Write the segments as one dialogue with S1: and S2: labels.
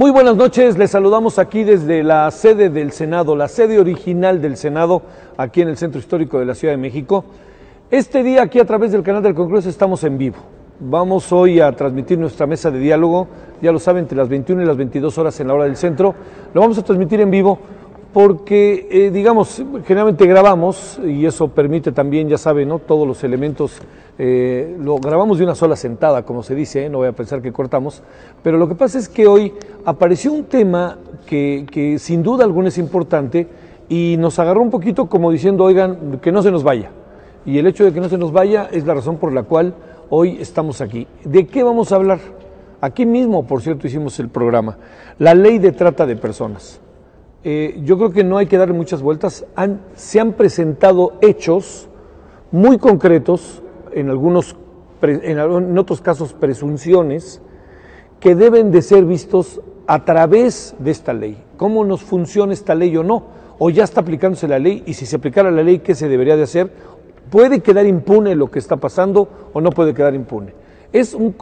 S1: Muy buenas noches, les saludamos aquí desde la sede del Senado, la sede original del Senado, aquí en el Centro Histórico de la Ciudad de México. Este día aquí a través del canal del Congreso estamos en vivo. Vamos hoy a transmitir nuestra mesa de diálogo, ya lo saben, entre las 21 y las 22 horas en la hora del centro. Lo vamos a transmitir en vivo porque, generalmente grabamos y eso permite también, ya saben, ¿no? Todos los elementos, lo grabamos de una sola sentada, como se dice, no voy a pensar que cortamos, pero lo que pasa es que hoy apareció un tema que sin duda alguna es importante y nos agarró un poquito como diciendo, oigan, que no se nos vaya. Y el hecho de que no se nos vaya es la razón por la cual hoy estamos aquí. ¿De qué vamos a hablar? Aquí mismo, por cierto, hicimos el programa. La ley de trata de personas. Yo creo que no hay que darle muchas vueltas. Se han presentado hechos muy concretos, en otros casos presunciones, que deben de ser vistos a través de esta ley. ¿Cómo nos funciona esta ley o no? O ya está aplicándose la ley, y si se aplicara la ley, ¿qué se debería de hacer? ¿Puede quedar impune lo que está pasando o no puede quedar impune?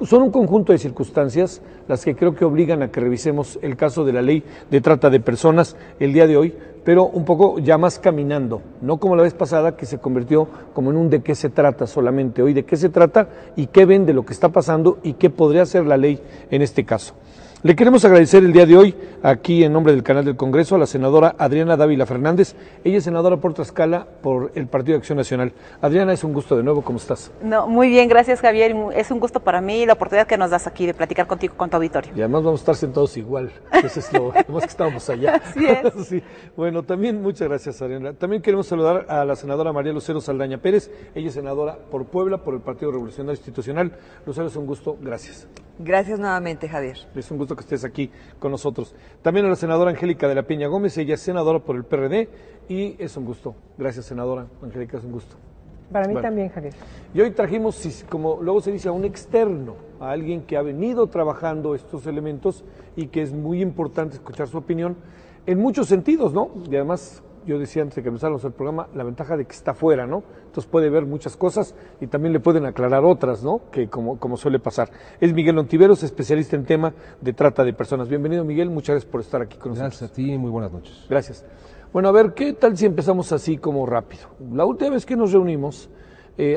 S1: Son un conjunto de circunstancias las que creo que obligan a que revisemos el caso de la ley de trata de personas el día de hoy, pero un poco ya más caminando, no como la vez pasada que se convirtió como en un de qué se trata solamente. Hoy de qué se trata y qué ven de lo que está pasando y qué podría hacer la ley en este caso. Le queremos agradecer el día de hoy, aquí en nombre del canal del Congreso, a la senadora Adriana Dávila Fernández. Ella es senadora por Tlaxcala por el Partido de Acción Nacional. Adriana, es un gusto de nuevo, ¿cómo estás?
S2: No, muy bien, gracias Javier, es un gusto para mí la oportunidad que nos das aquí de platicar contigo, con tu auditorio.
S1: Y además vamos a estar sentados igual, eso es lo más que estábamos allá.
S2: Así es.
S1: Sí. Bueno, también muchas gracias, Adriana. También queremos saludar a la senadora María Lucero Saldaña Pérez. Ella es senadora por Puebla, por el Partido Revolucionario Institucional. Lucero, es un gusto, gracias.
S3: Gracias nuevamente, Javier.
S1: Es un gusto que estés aquí con nosotros. También a la senadora Angélica de la Peña Gómez, ella es senadora por el PRD y es un gusto. Gracias, senadora Angélica, es un gusto.
S4: Para mí también, Javier.
S1: Y hoy trajimos, como luego se dice, a un externo, a alguien que ha venido trabajando estos elementos y que es muy importante escuchar su opinión en muchos sentidos, ¿no? Y además, yo decía antes de que empezáramos el programa, la ventaja de que está fuera, ¿no? Entonces puede ver muchas cosas y también le pueden aclarar otras, ¿no? Que como suele pasar. Es Miguel Ontiveros, especialista en tema de trata de personas. Bienvenido, Miguel, muchas gracias por estar aquí con nosotros.
S5: Gracias a ti, muy buenas noches.
S1: Gracias. Bueno, a ver, ¿qué tal si empezamos así como rápido? La última vez que nos reunimos,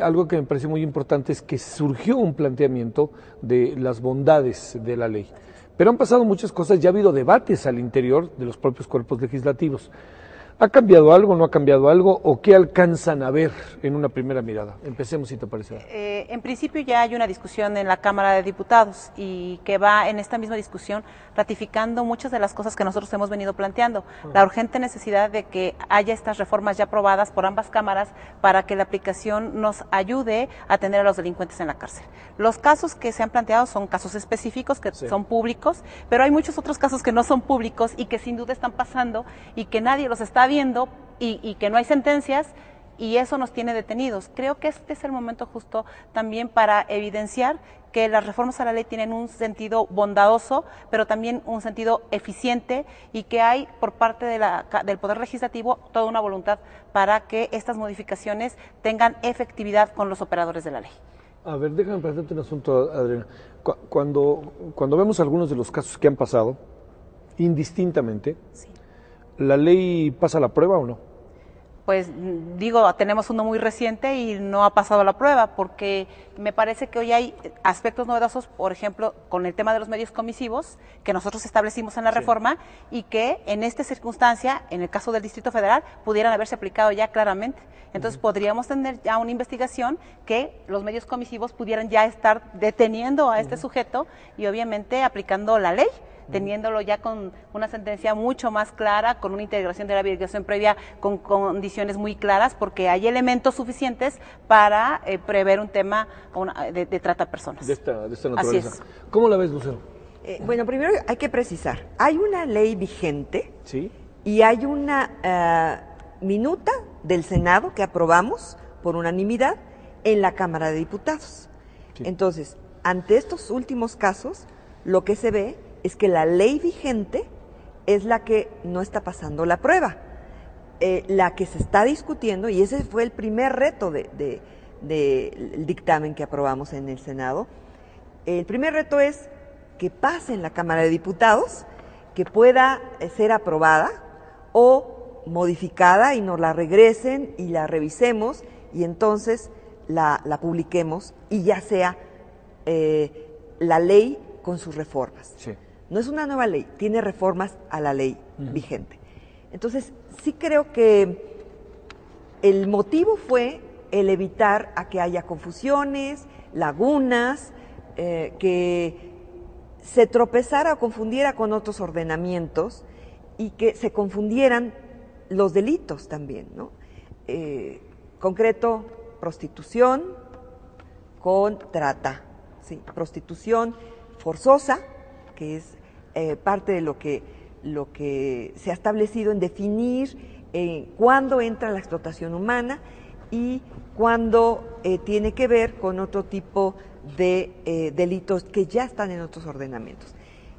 S1: algo que me pareció muy importante es que surgió un planteamiento de las bondades de la ley. Pero han pasado muchas cosas, ya ha habido debates al interior de los propios cuerpos legislativos. ¿Ha cambiado algo, no ha cambiado algo, o qué alcanzan a ver en una primera mirada? Empecemos, si te parece.
S2: En principio ya hay una discusión en la Cámara de Diputados y que va en esta misma discusión ratificando muchas de las cosas que nosotros hemos venido planteando. La urgente necesidad de que haya estas reformas ya aprobadas por ambas cámaras para que la aplicación nos ayude a tener a los delincuentes en la cárcel. Los casos que se han planteado son casos específicos que son públicos, pero hay muchos otros casos que no son públicos y que sin duda están pasando y que nadie los está viendo y que no hay sentencias y eso nos tiene detenidos. Creo que este es el momento justo también para evidenciar que las reformas a la ley tienen un sentido bondadoso, pero también un sentido eficiente y que hay por parte del Poder Legislativo toda una voluntad para que estas modificaciones tengan efectividad con los operadores de la ley.
S1: A ver, déjame plantearte un asunto, Adriana. Cuando vemos algunos de los casos que han pasado, indistintamente,
S2: Sí.
S1: ¿la ley pasa la prueba o no?
S2: Pues digo, tenemos uno muy reciente y no ha pasado la prueba, porque me parece que hoy hay aspectos novedosos, por ejemplo, con el tema de los medios comisivos, que nosotros establecimos en la reforma y que en esta circunstancia, en el caso del Distrito Federal, pudieran haberse aplicado ya claramente. Entonces podríamos tener ya una investigación que los medios comisivos pudieran ya estar deteniendo a este sujeto y obviamente aplicando la ley, teniéndolo ya con una sentencia mucho más clara, con una integración de la verificación previa, con condiciones muy claras, porque hay elementos suficientes para prever un tema de trata de personas.
S1: De esta naturaleza.
S2: Así es.
S1: ¿Cómo la ves, Lucero?
S3: Bueno, primero hay que precisar, hay una ley vigente
S1: ¿Sí?
S3: y hay una minuta del Senado que aprobamos por unanimidad en la Cámara de Diputados.
S1: Sí.
S3: Entonces, ante estos últimos casos, lo que se ve es que la ley vigente es la que no está pasando la prueba. La que se está discutiendo, y ese fue el primer reto del dictamen que aprobamos en el Senado, el primer reto es que pase en la Cámara de Diputados que pueda ser aprobada o modificada y nos la regresen y la revisemos y entonces la publiquemos y ya sea la ley con sus reformas.
S1: Sí.
S3: No es una nueva ley, tiene reformas a la ley vigente. Entonces, sí creo que el motivo fue el evitar a que haya confusiones, lagunas, que se tropezara o confundiera con otros ordenamientos y que se confundieran los delitos también, ¿no? Concreto, prostitución con trata, ¿sí? Prostitución forzosa, que es parte de lo que se ha establecido en definir cuándo entra la explotación humana y cuándo tiene que ver con otro tipo de delitos que ya están en otros ordenamientos.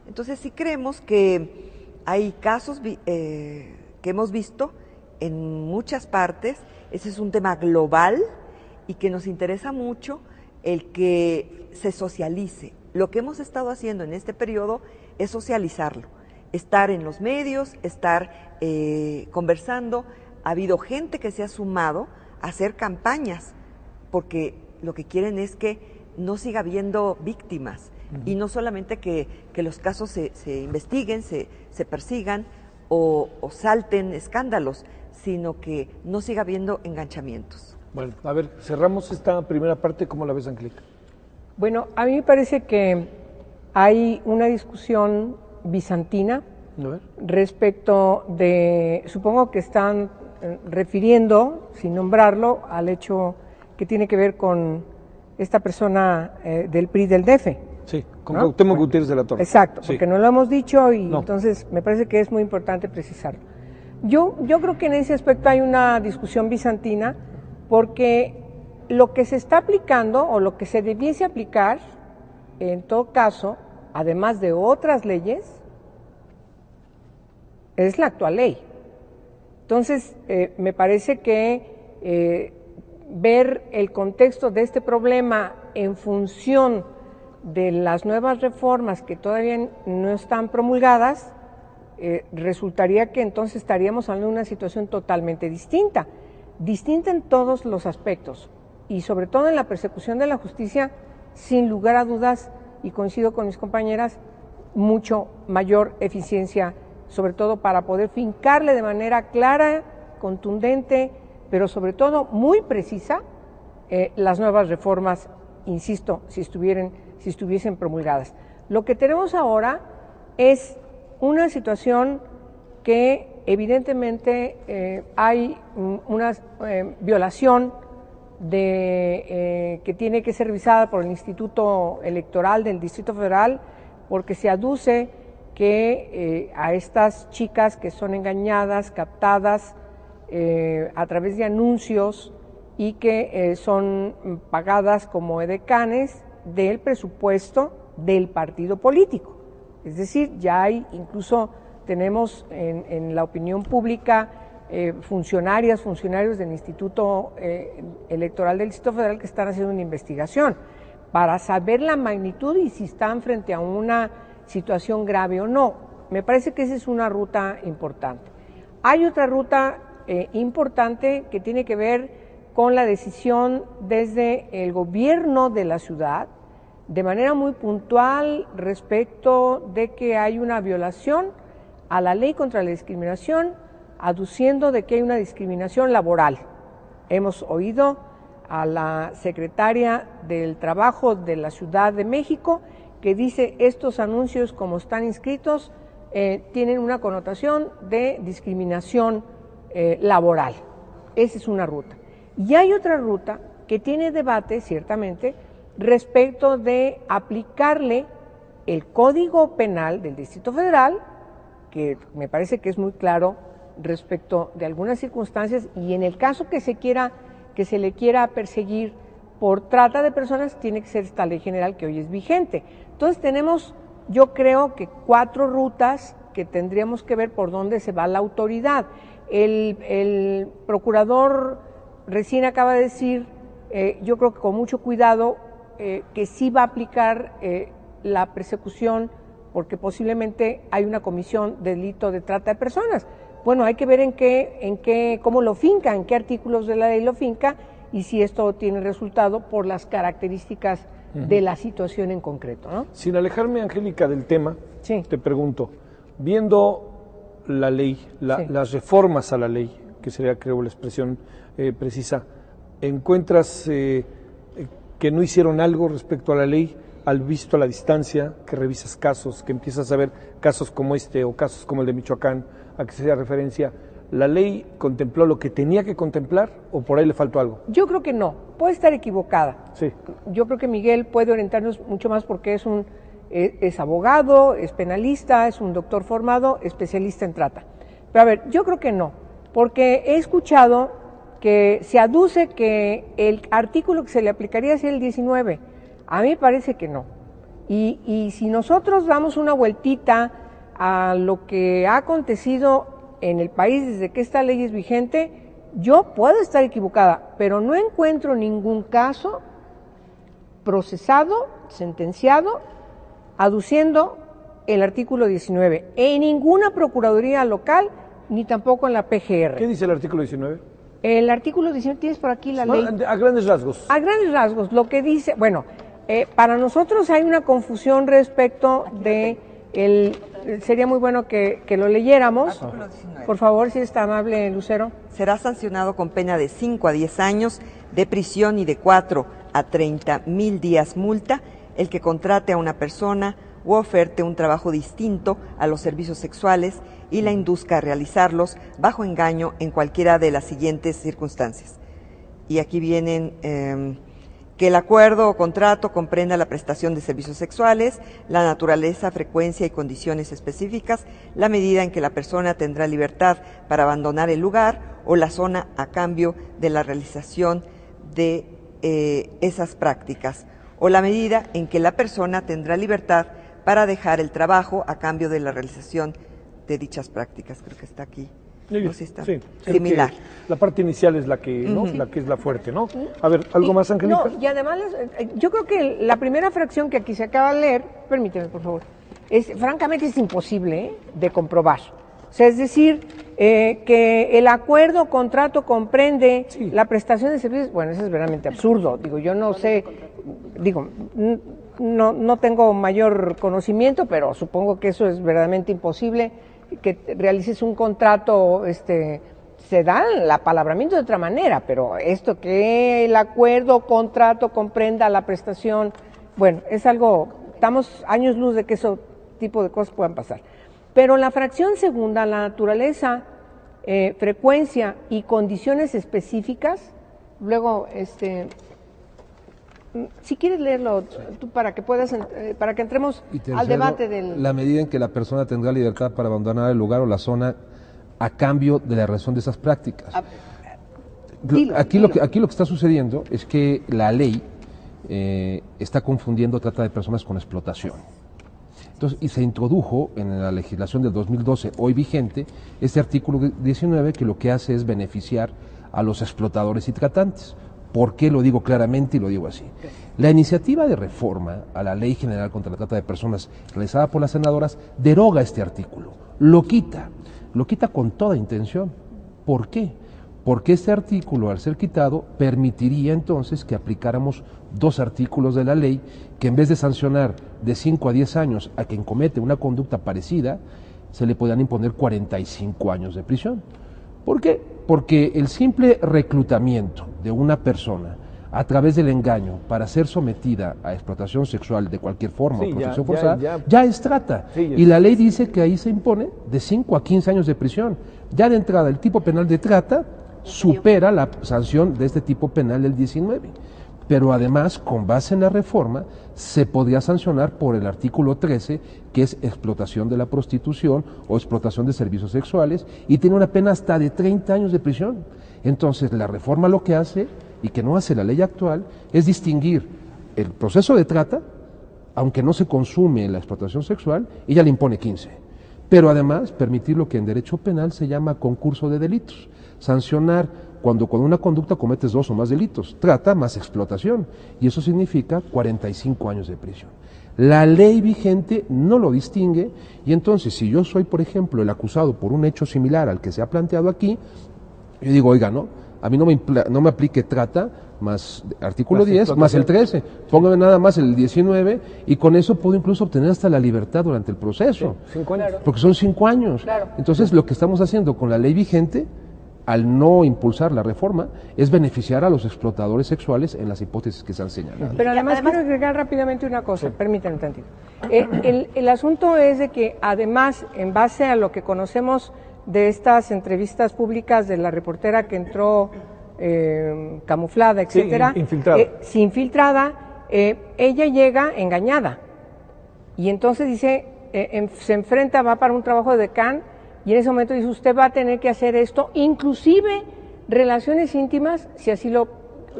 S3: Entonces sí creemos que hay casos que hemos visto en muchas partes, ese es un tema global y que nos interesa mucho el que se socialice. Lo que hemos estado haciendo en este periodo es socializarlo, estar en los medios, estar conversando. Ha habido gente que se ha sumado a hacer campañas, porque lo que quieren es que no siga habiendo víctimas y no solamente que los casos se investiguen, se persigan o salten escándalos, sino que no siga habiendo enganchamientos.
S1: Bueno, a ver, cerramos esta primera parte. ¿Cómo la ves, Angélica?
S4: Bueno, a mí me parece que hay una discusión bizantina respecto de, supongo que están refiriendo, sin nombrarlo, al hecho que tiene que ver con esta persona del PRI del DF.
S1: Sí, con
S4: ¿no?
S1: Cuauhtémoc Gutiérrez de la Torre.
S4: Exacto,
S1: sí.
S4: Porque no lo hemos dicho y
S1: no.
S4: Entonces me parece que es muy importante precisarlo. Yo creo que en ese aspecto hay una discusión bizantina porque lo que se está aplicando o lo que se debiese aplicar, en todo caso, además de otras leyes, es la actual ley. Entonces, me parece que ver el contexto de este problema en función de las nuevas reformas que todavía no están promulgadas, resultaría que entonces estaríamos hablando de una situación totalmente distinta en todos los aspectos y sobre todo en la persecución de la justicia, sin lugar a dudas, y coincido con mis compañeras, mucho mayor eficiencia, sobre todo para poder fincarle de manera clara, contundente, pero sobre todo muy precisa, las nuevas reformas, insisto, si estuviesen promulgadas. Lo que tenemos ahora es una situación que evidentemente hay una violación que tiene que ser revisada por el Instituto Electoral del Distrito Federal, porque se aduce que a estas chicas que son engañadas, captadas a través de anuncios y que son pagadas como edecanes del presupuesto del partido político. Es decir, ya hay, incluso tenemos en la opinión pública funcionarios del Instituto Electoral del Distrito Federal que están haciendo una investigación para saber la magnitud y si están frente a una situación grave o no. Me parece que esa es una ruta importante. Hay otra ruta importante que tiene que ver con la decisión desde el gobierno de la ciudad, de manera muy puntual respecto de que hay una violación a la ley contra la discriminación, aduciendo de que hay una discriminación laboral. Hemos oído a la secretaria del Trabajo de la Ciudad de México que dice estos anuncios como están inscritos tienen una connotación de discriminación laboral. Esa es una ruta. Y hay otra ruta que tiene debate, ciertamente, respecto de aplicarle el Código Penal del Distrito Federal, que me parece que es muy claro respecto de algunas circunstancias, y en el caso que se le quiera perseguir por trata de personas, tiene que ser esta ley general que hoy es vigente. Entonces tenemos, yo creo que 4 rutas que tendríamos que ver por dónde se va la autoridad. El procurador recién acaba de decir, yo creo que con mucho cuidado, que sí va a aplicar la persecución porque posiblemente hay una comisión de delito de trata de personas. Bueno, hay que ver cómo lo finca, en qué artículos de la ley lo finca y si esto tiene resultado por las características de la situación en concreto, ¿no?
S1: Sin alejarme, Angélica, del tema,
S4: sí.
S1: Te pregunto, viendo la ley, sí. Las reformas a la ley, que sería, creo, la expresión precisa, ¿encuentras que no hicieron algo respecto a la ley, al visto a la distancia, que revisas casos, que empiezas a ver casos como este o casos como el de Michoacán, a que se haga referencia? ¿La ley contempló lo que tenía que contemplar o por ahí le faltó algo?
S4: Yo creo que no, puede estar equivocada.
S1: Sí.
S4: Yo creo que Miguel puede orientarnos mucho más porque es abogado, es penalista, es un doctor formado, especialista en trata. Pero a ver, yo creo que no, porque he escuchado que se aduce que el artículo que se le aplicaría es el 19. A mí me parece que no. Y si nosotros damos una vueltita a lo que ha acontecido en el país desde que esta ley es vigente, yo puedo estar equivocada, pero no encuentro ningún caso procesado, sentenciado, aduciendo el artículo 19, en ninguna procuraduría local, ni tampoco en la PGR.
S1: ¿Qué dice el artículo 19?
S4: El artículo 19, tienes por aquí la ley.
S1: A grandes rasgos.
S4: A grandes rasgos, lo que dice, bueno, para nosotros hay una confusión respecto de sería muy bueno que lo leyéramos. Por favor, si es tan amable, Lucero.
S3: Será sancionado con pena de 5 a 10 años de prisión y de 4 a 30,000 días multa el que contrate a una persona u oferte un trabajo distinto a los servicios sexuales y la induzca a realizarlos bajo engaño en cualquiera de las siguientes circunstancias. Y aquí vienen que el acuerdo o contrato comprenda la prestación de servicios sexuales, la naturaleza, frecuencia y condiciones específicas, la medida en que la persona tendrá libertad para abandonar el lugar o la zona a cambio de la realización de esas prácticas, o la medida en que la persona tendrá libertad para dejar el trabajo a cambio de la realización de dichas prácticas. Creo que está aquí. No, sí está similar.
S1: La parte inicial es la que, ¿no? La que es la fuerte, ¿no? A ver, ¿algo más, Angélica?
S4: No, y además, yo creo que la primera fracción que aquí se acaba de leer, permíteme, por favor, francamente es imposible de comprobar. O sea, es decir, que el acuerdo o contrato comprende la prestación de servicios, bueno, eso es verdaderamente absurdo. Digo, yo no sé, no tengo mayor conocimiento, pero supongo que eso es verdaderamente imposible, que realices un contrato, se da el apalabramiento de otra manera, pero esto que el acuerdo o contrato comprenda la prestación, bueno, es algo, estamos años luz de que ese tipo de cosas puedan pasar. Pero la fracción segunda, la naturaleza, frecuencia y condiciones específicas, luego, si quieres leerlo tú para que puedas, para que entremos al debate del...
S5: La medida en que la persona tendrá libertad para abandonar el lugar o la zona a cambio de la realización de esas prácticas. Aquí lo que está sucediendo es que la ley está confundiendo trata de personas con explotación. Entonces, y se introdujo en la legislación del 2012, hoy vigente, este artículo 19 que lo que hace es beneficiar a los explotadores y tratantes. ¿Por qué lo digo claramente y lo digo así? La iniciativa de reforma a la Ley General contra la Trata de Personas realizada por las senadoras deroga este artículo, lo quita con toda intención. ¿Por qué? Porque este artículo, al ser quitado, permitiría entonces que aplicáramos dos artículos de la ley que en vez de sancionar de 5 a 10 años a quien comete una conducta parecida, se le podrían imponer 45 años de prisión. ¿Por qué? Porque el simple reclutamiento de una persona a través del engaño para ser sometida a explotación sexual de cualquier forma o protección forzada, ya es trata. Y la ley dice que ahí se impone de 5 a 15 años de prisión. Ya de entrada el tipo penal de trata supera la sanción de este tipo penal del 19. Pero además, con base en la reforma, se podría sancionar por el artículo 13, que es explotación de la prostitución o explotación de servicios sexuales, y tiene una pena hasta de 30 años de prisión. Entonces, la reforma lo que hace, y que no hace la ley actual, es distinguir el proceso de trata, aunque no se consume la explotación sexual, ella le impone 15. Pero además, permitir lo que en derecho penal se llama concurso de delitos, sancionar cuando con una conducta cometes 2 o más delitos, trata más explotación, y eso significa 45 años de prisión. La ley vigente no lo distingue, y entonces si yo soy, por ejemplo, el acusado por un hecho similar al que se ha planteado aquí, yo digo, oiga, no, a mí no me aplique trata más artículo 10, más el 13, póngame nada más el 19, y con eso puedo incluso obtener hasta la libertad durante el proceso.
S1: Sí, 5 años.
S5: Porque son 5 años.
S4: Claro.
S5: Entonces, lo que estamos haciendo con la ley vigente, al no impulsar la reforma, es beneficiar a los explotadores sexuales en las hipótesis que se han señalado.
S4: Pero además quiero agregar rápidamente una cosa, permítanme un tantito. El asunto es de que además, en base a lo que conocemos de estas entrevistas públicas de la reportera que entró camuflada, etcétera, infiltrada, ella llega engañada y entonces dice, se enfrenta, va para un trabajo de decán y en ese momento dice, usted va a tener que hacer esto, inclusive relaciones íntimas, si así lo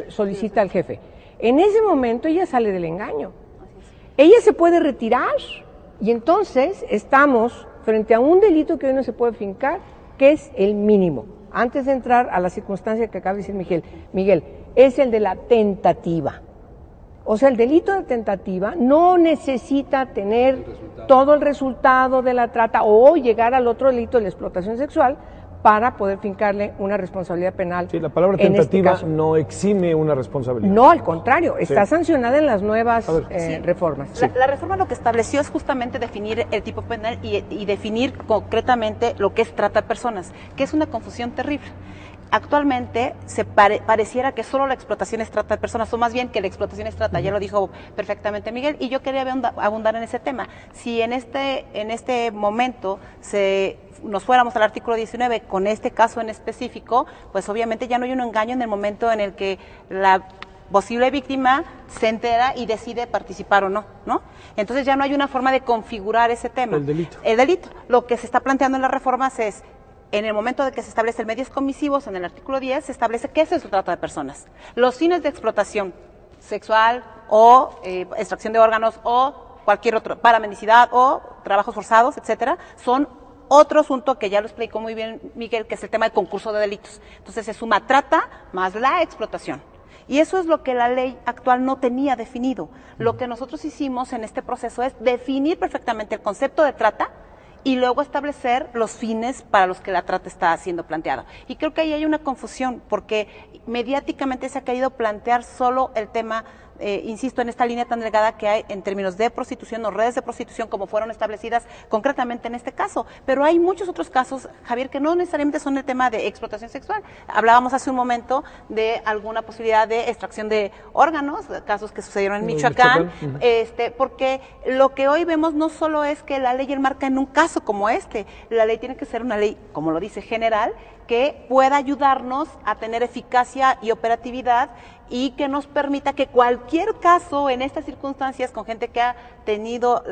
S4: solicita el jefe. En ese momento ella sale del engaño. Ella se puede retirar y entonces estamos frente a un delito que hoy no se puede fincar, que es el mínimo. Antes de entrar a la circunstancia que acaba de decir Miguel, es el de la tentativa. O sea, el delito de tentativa no necesita tener todo el resultado de la trata o llegar al otro delito de la explotación sexual para poder fincarle una responsabilidad penal.
S1: Sí, la palabra tentativa no exime una responsabilidad.
S4: No, al contrario, está sancionada en las nuevas reformas.
S2: La reforma lo que estableció es justamente definir el tipo penal y definir concretamente lo que es trata de personas, que es una confusión terrible. Actualmente pareciera que solo la explotación es trata de personas, o más bien que la explotación es trata, ya lo dijo perfectamente Miguel, y yo quería abundar en ese tema. Si en este momento nos fuéramos al artículo 19 con este caso en específico, pues obviamente ya no hay un engaño en el momento en el que la posible víctima se entera y decide participar o no, ¿no? Entonces ya no hay una forma de configurar ese tema.
S1: El delito.
S2: El delito. Lo que se está planteando en las reformas es, en el momento de que se establecen medios comisivos, en el artículo 10, se establece que eso es el trata de personas. Los fines de explotación sexual o extracción de órganos o cualquier otro, para mendicidad o trabajos forzados, etcétera, son otro asunto que ya lo explicó muy bien Miguel, que es el tema del concurso de delitos. Entonces se suma trata más la explotación. Y eso es lo que la ley actual no tenía definido. Lo que nosotros hicimos en este proceso es definir perfectamente el concepto de trata y luego establecer los fines para los que la trata está siendo planteada. Y creo que ahí hay una confusión, porque mediáticamente se ha querido plantear solo el tema, insisto, en esta línea tan delgada que hay en términos de prostitución o redes de prostitución como fueron establecidas concretamente en este caso. Pero hay muchos otros casos, Javier, que no necesariamente son el tema de explotación sexual. Hablábamos hace un momento de alguna posibilidad de extracción de órganos, casos que sucedieron en Michoacán, porque lo que hoy vemos no solo es que la ley enmarca en un caso como este, la ley tiene que ser una ley, como lo dice, general, que pueda ayudarnos a tener eficacia y operatividad y que nos permita que cualquier caso en estas circunstancias con gente que ha tenido,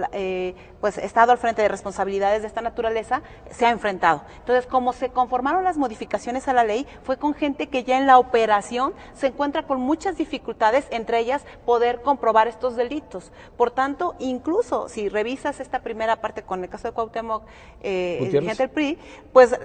S2: pues estado al frente de responsabilidades de esta naturaleza, se ha enfrentado. Entonces, como se conformaron las modificaciones a la ley, fue con gente que ya en la operación se encuentra con muchas dificultades, entre ellas poder comprobar estos delitos. Por tanto, incluso si revisas esta primera parte con el caso de Cuauhtémoc, el dirigente del PRI, pues,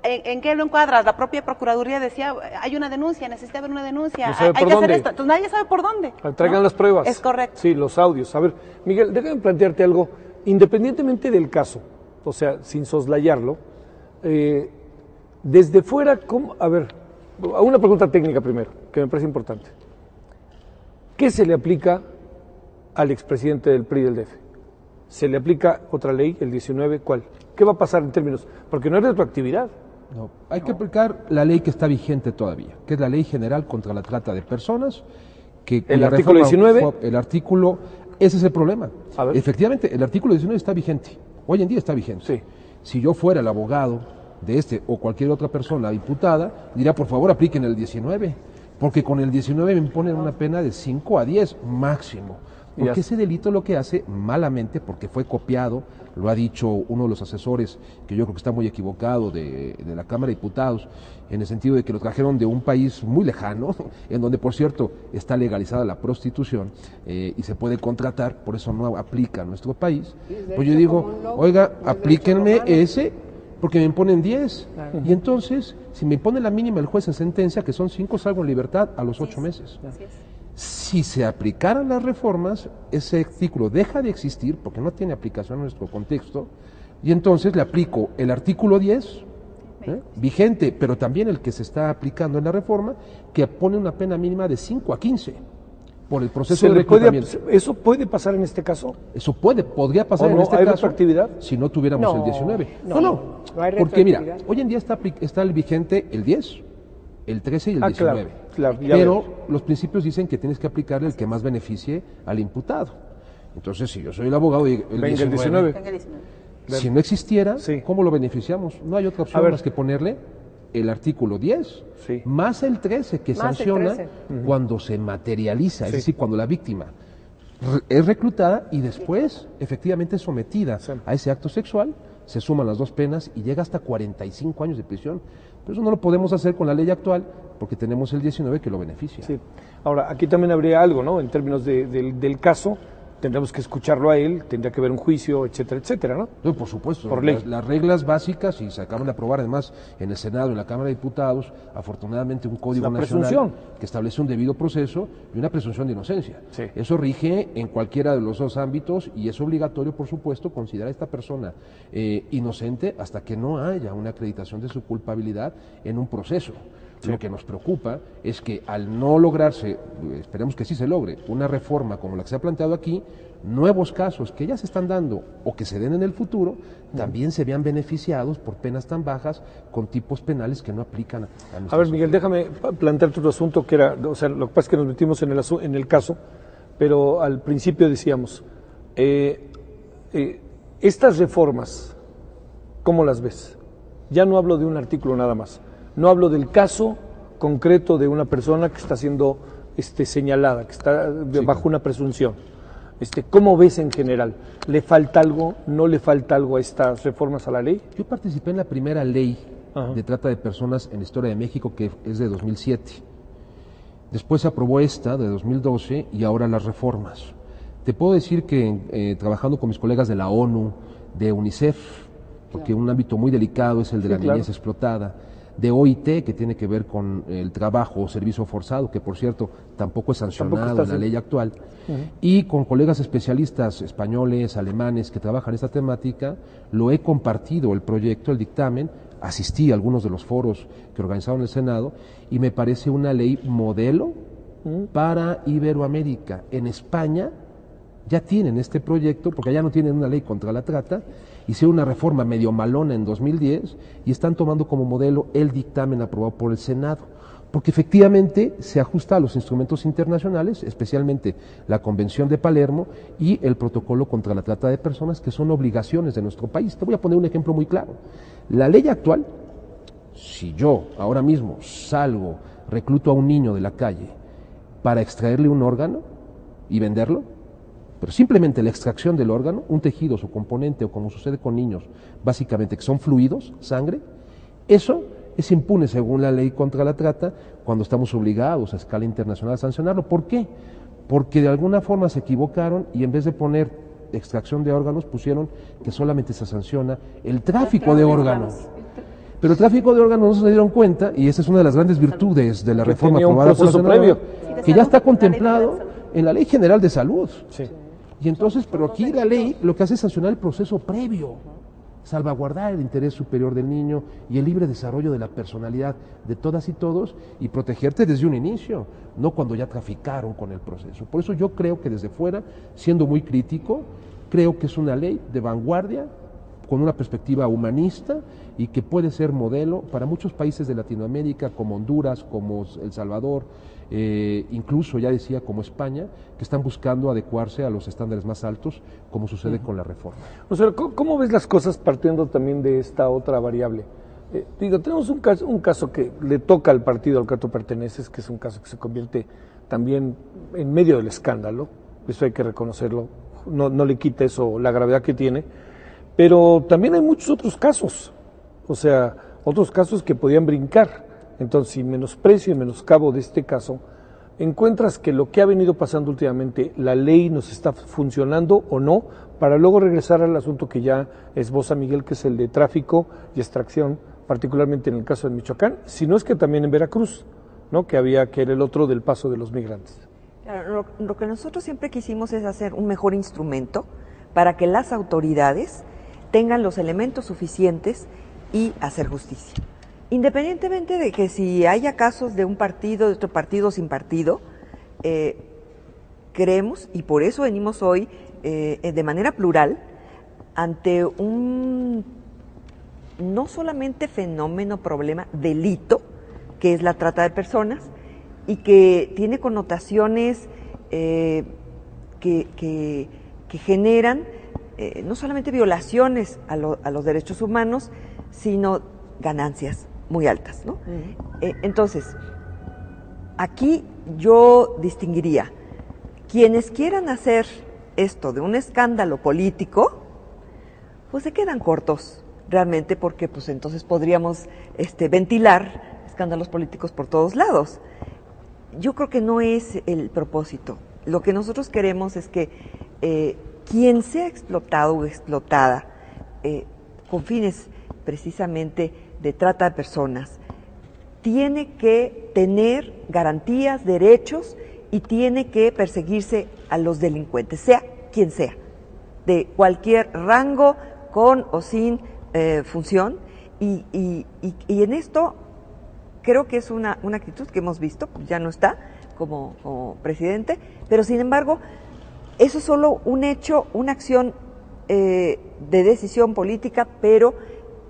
S2: ¿en qué lo encuadras? La propia Procuraduría decía, hay una denuncia, necesita haber una denuncia,
S1: no sabe
S2: hay que hacer esto. Entonces nadie sabe por dónde.
S1: Traigan las pruebas.
S2: Es correcto.
S1: Sí, los audios. A ver, Miguel, déjame plantearte algo. Independientemente del caso, o sea, sin soslayarlo, desde fuera, ¿cómo? A ver, una pregunta técnica primero, que me parece importante. ¿Qué se le aplica al expresidente del PRI del DF? ¿Se le aplica otra ley, el 19? ¿Cuál? ¿Qué va a pasar en términos? Porque no es retroactividad.
S5: No, hay que aplicar la ley que está vigente todavía, que es la Ley General contra la Trata de Personas. Que
S1: ¿El artículo 19?
S5: El artículo, ese es el problema.
S1: A ver.
S5: Efectivamente, el artículo 19 está vigente, hoy en día está vigente.
S1: Sí.
S5: Si yo fuera el abogado de este o cualquier otra persona imputada, diría, por favor, apliquen el 19, porque con el 19 me imponen una pena de 5 a 10 máximo. Porque ese delito lo que hace malamente, porque fue copiado, lo ha dicho uno de los asesores, que yo creo que está muy equivocado, de la Cámara de Diputados, en el sentido de que lo trajeron de un país muy lejano, en donde, por cierto, está legalizada la prostitución y se puede contratar, por eso no aplica a nuestro país. Pues yo digo, oiga, aplíquenme ese, porque me imponen 10. Claro. Y entonces, si me impone la mínima el juez en sentencia, que son 5, salgo en libertad a los 8 meses.
S2: Así es.
S5: Si se aplicaran las reformas, ese artículo deja de existir porque no tiene aplicación en nuestro contexto, y entonces le aplico el artículo 10, vigente, pero también el que se está aplicando en la reforma, que pone una pena mínima de 5 a 15 por el proceso de reclutamiento.
S1: ¿Eso puede pasar en este caso?
S5: Eso podría pasar en este
S1: caso. ¿Hay
S5: retroactividad? Si no tuviéramos el 19. No hay porque mira, hoy en día está el vigente el 10, el 13 y el 19.
S1: Claro,
S5: pero los principios dicen que tienes que aplicarle el que más beneficie al imputado. Entonces, si yo soy el abogado y el 19. Si no existiera, ¿cómo lo beneficiamos? No hay otra opción más que ponerle el artículo 10, más el 13 que sanciona cuando se materializa, es decir, cuando la víctima es reclutada y después efectivamente sometida a ese acto sexual, se suman las 2 penas y llega hasta 45 años de prisión. Pero eso no lo podemos hacer con la ley actual porque tenemos el 19 que lo beneficia.
S1: Sí. Ahora, aquí también habría algo, ¿no? En términos del caso, tendremos que escucharlo a él, tendría que haber un juicio, etcétera, etcétera, ¿no?
S5: No, por supuesto.
S1: Por ley.
S5: Las reglas básicas, y se acaban de aprobar además en el Senado, en la Cámara de Diputados, afortunadamente un código nacional que establece un debido proceso y una presunción de inocencia. Sí. Eso rige en cualquiera de los 2 ámbitos y es obligatorio, por supuesto, considerar a esta persona inocente hasta que no haya una acreditación de su culpabilidad en un proceso. Sí. Lo que nos preocupa es que al no lograrse, esperemos que sí se logre, una reforma como la que se ha planteado aquí, nuevos casos que ya se están dando o que se den en el futuro, también se vean beneficiados por penas tan bajas con tipos penales que no aplican a
S1: ver, Miguel, déjame plantearte otro asunto que era, o sea, lo que pasa es que nos metimos en el caso, pero al principio decíamos, estas reformas, ¿cómo las ves? Ya no hablo de un artículo nada más. No hablo del caso concreto de una persona que está siendo señalada, que está bajo una presunción. ¿Cómo ves en general? ¿Le falta algo? ¿No le falta algo a estas reformas a la ley?
S5: Yo participé en la primera ley de trata de personas en la historia de México, que es de 2007. Después se aprobó esta de 2012 y ahora las reformas. Te puedo decir que trabajando con mis colegas de la ONU, de UNICEF, porque un ámbito muy delicado es el de la niñez explotada, de OIT, que tiene que ver con el trabajo o servicio forzado, que por cierto tampoco es sancionado en la ley actual, y con colegas especialistas españoles, alemanes, que trabajan esta temática, lo he compartido el proyecto, el dictamen, asistí a algunos de los foros que organizaron el Senado, y me parece una ley modelo para Iberoamérica. En España ya tienen este proyecto, porque allá no tienen una ley contra la trata, hicieron una reforma medio malona en 2010 y están tomando como modelo el dictamen aprobado por el Senado, porque efectivamente se ajusta a los instrumentos internacionales, especialmente la Convención de Palermo y el Protocolo contra la Trata de Personas, que son obligaciones de nuestro país. Te voy a poner un ejemplo muy claro. La ley actual, si yo ahora mismo salgo, recluto a un niño de la calle para extraerle un órgano y venderlo, pero simplemente la extracción del órgano, un tejido, su componente, o como sucede con niños, básicamente que son fluidos, sangre, eso es impune según la ley contra la trata cuando estamos obligados a escala internacional a sancionarlo. ¿Por qué? Porque de alguna forma se equivocaron y en vez de poner extracción de órganos pusieron que solamente se sanciona el tráfico de órganos. Pero el tráfico de órganos no se dieron cuenta, y esa es una de las grandes virtudes de la reforma aprobada por el Senado, que ya está contemplado en la Ley General de Salud. Sí. Y entonces, pero aquí la ley lo que hace es sancionar el proceso previo, salvaguardar el interés superior del niño y el libre desarrollo de la personalidad de todas y todos y protegerte desde un inicio, no cuando ya traficaron con el proceso. Por eso yo creo que desde fuera, siendo muy crítico, creo que es una ley de vanguardia, con una perspectiva humanista y que puede ser modelo para muchos países de Latinoamérica, como Honduras, como El Salvador, incluso ya decía como España, que están buscando adecuarse a los estándares más altos, como sucede con la reforma.
S1: O sea, ¿cómo ves las cosas partiendo también de esta otra variable? Tenemos un caso que le toca al partido al que tú perteneces, que es un caso que se convierte también en medio del escándalo, eso hay que reconocerlo, no le quita eso la gravedad que tiene, pero también hay muchos otros casos, o sea, otros casos que podían brincar. Entonces, si menosprecio y menoscabo de este caso, encuentras que lo que ha venido pasando últimamente, la ley nos está funcionando o no, para luego regresar al asunto que ya esboza Miguel, que es el de tráfico y extracción, particularmente en el caso de Michoacán, si no es que también en Veracruz, ¿no? Que era el otro del paso de los migrantes.
S3: Claro, lo que nosotros siempre quisimos es hacer un mejor instrumento para que las autoridades tengan los elementos suficientes y hacer justicia. Independientemente de que si haya casos de un partido, de otro partido, sin partido, creemos, y por eso venimos hoy de manera plural, ante un no solamente fenómeno, problema, delito, que es la trata de personas, y que tiene connotaciones que generan no solamente violaciones a los derechos humanos, sino ganancias muy altas, ¿no? Entonces, aquí yo distinguiría quienes quieran hacer esto de un escándalo político, pues se quedan cortos realmente, porque pues entonces podríamos ventilar escándalos políticos por todos lados. Yo creo que no es el propósito. Lo que nosotros queremos es que quien sea explotado o explotada con fines precisamente de trata de personas, tiene que tener garantías, derechos, y tiene que perseguirse a los delincuentes, sea quien sea, de cualquier rango, con o sin función, y en esto creo que es una actitud que hemos visto, ya no está como presidente, pero sin embargo, eso es solo un hecho, una acción de decisión política, pero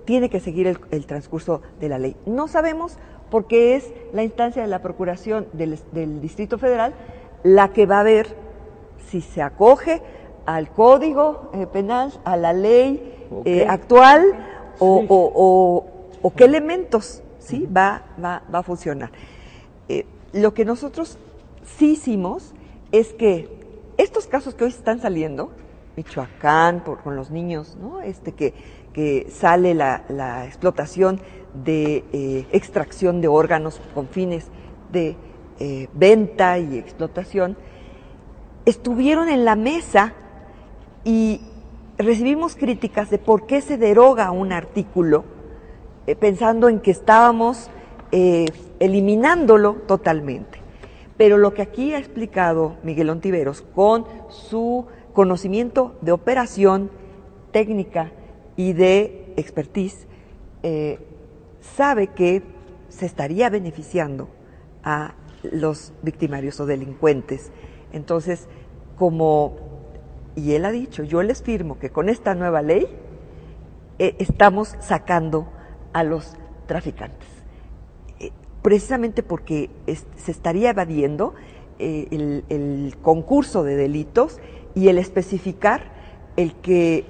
S3: tiene que seguir el transcurso de la ley. No sabemos, porque es la instancia de la Procuración del Distrito Federal la que va a ver si se acoge al Código Penal, a la ley actual, o qué elementos ¿sí? va a funcionar. Lo que nosotros sí hicimos es que estos casos que hoy están saliendo, Michoacán, con los niños, ¿no? Que sale la explotación de extracción de órganos con fines de venta y explotación, estuvieron en la mesa y recibimos críticas de por qué se deroga un artículo, pensando en que estábamos eliminándolo totalmente. Pero lo que aquí ha explicado Miguel Ontiveros, con su conocimiento de operación técnica y de expertise, sabe que se estaría beneficiando a los victimarios o delincuentes. Entonces, y él ha dicho, yo les firmo que con esta nueva ley estamos sacando a los traficantes. Precisamente porque se estaría evadiendo el concurso de delitos y el especificar qué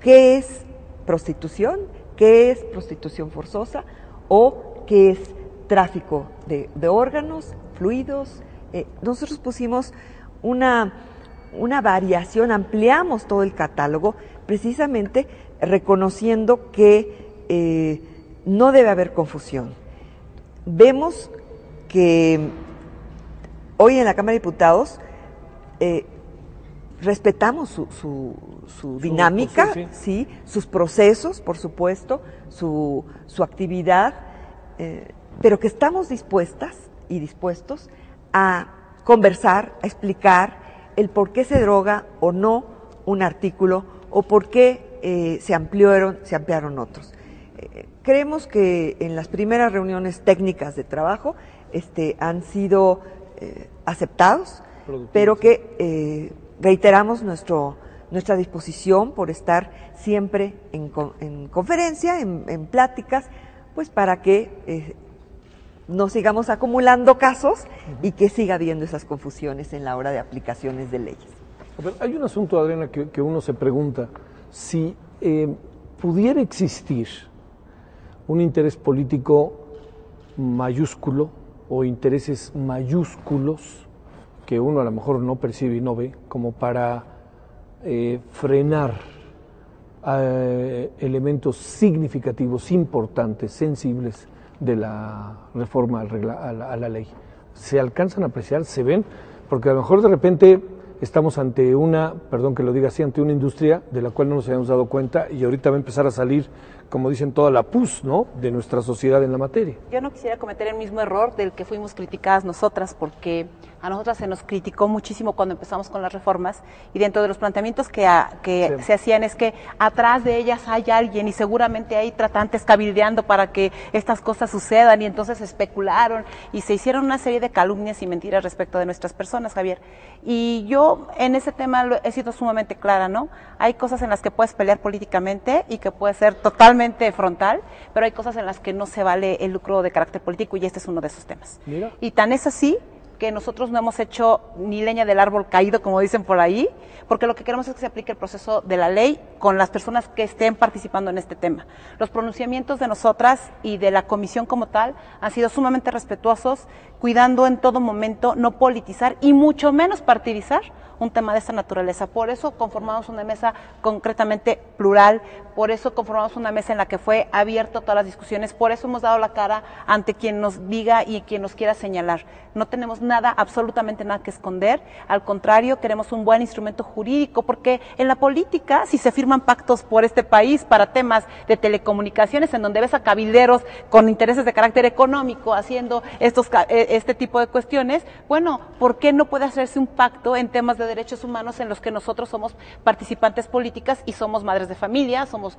S3: es prostitución, qué es prostitución forzosa o qué es tráfico de órganos, fluidos. Nosotros pusimos una variación, ampliamos todo el catálogo, precisamente reconociendo que no debe haber confusión. Vemos que hoy en la Cámara de Diputados respetamos su dinámica, sí, sus procesos, por supuesto, su actividad, pero que estamos dispuestas y dispuestos a conversar, a explicar el por qué se deroga o no un artículo o por qué se ampliaron otros. Creemos que en las primeras reuniones técnicas de trabajo han sido aceptados, pero que reiteramos nuestra disposición por estar siempre en conferencia, en pláticas, pues para que no sigamos acumulando casos y que siga habiendo esas confusiones en la hora de aplicaciones de leyes.
S1: Hay un asunto, Adriana, que uno se pregunta, si pudiera existir un interés político mayúsculo o intereses mayúsculos que uno a lo mejor no percibe y no ve, como para frenar elementos significativos, importantes, sensibles de la reforma a la ley. se alcanzan a apreciar, se ven, porque a lo mejor de repente estamos ante una, perdón que lo diga así, ante una industria de la cual no nos habíamos dado cuenta y ahorita va a empezar a salir, como dicen, toda la pus, ¿no?, de nuestra sociedad en la materia.
S2: Yo no quisiera cometer el mismo error del que fuimos criticadas nosotras, porque a nosotras se nos criticó muchísimo cuando empezamos con las reformas, y dentro de los planteamientos que sí se hacían es que atrás de ellas hay alguien y seguramente hay tratantes cabildeando para que estas cosas sucedan, y entonces especularon y se hicieron una serie de calumnias y mentiras respecto de nuestras personas, Javier. Y yo en ese tema he sido sumamente clara, ¿no? Hay cosas en las que puedes pelear políticamente y que puede ser totalmente frontal, pero hay cosas en las que no se vale el lucro de carácter político, y este es uno de esos temas.
S1: Mira.
S2: Y tan es así que nosotros no hemos hecho ni leña del árbol caído, como dicen por ahí, porque lo que queremos es que se aplique el proceso de la ley con las personas que estén participando en este tema. Los pronunciamientos de nosotras y de la comisión como tal han sido sumamente respetuosos, cuidando en todo momento no politizar y mucho menos partidizar un tema de esta naturaleza. Por eso conformamos una mesa concretamente plural, por eso conformamos una mesa en la que fue abierta a todas las discusiones, por eso hemos dado la cara ante quien nos diga y quien nos quiera señalar. No tenemos nada, absolutamente nada que esconder, al contrario, queremos un buen instrumento jurídico, porque en la política, si se firman pactos por este país para temas de telecomunicaciones, en donde ves a cabilderos con intereses de carácter económico haciendo este tipo de cuestiones, bueno, ¿por qué no puede hacerse un pacto en temas de derechos humanos en los que nosotros somos participantes políticas y somos madres de familia, somos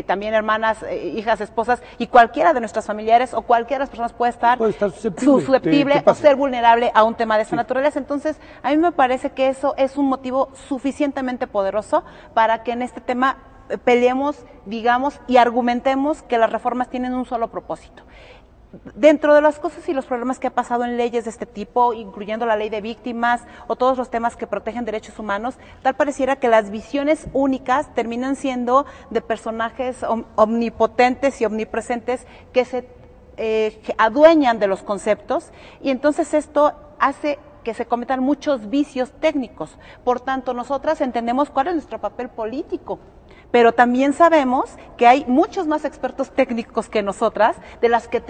S2: también hermanas, hijas, esposas, y cualquiera de nuestras familiares o cualquiera de las personas puede estar susceptible o ser vulnerable a un tema de esa naturaleza? Entonces, a mí me parece que eso es un motivo suficientemente poderoso para que en este tema peleemos, digamos, y argumentemos que las reformas tienen un solo propósito. Dentro de las cosas y los problemas que ha pasado en leyes de este tipo, incluyendo la ley de víctimas o todos los temas que protegen derechos humanos, tal pareciera que las visiones únicas terminan siendo de personajes omnipotentes y omnipresentes que se adueñan de los conceptos, y entonces esto hace que se cometan muchos vicios técnicos. Por tanto, nosotras entendemos cuál es nuestro papel político, pero también sabemos que hay muchos más expertos técnicos que nosotras de los que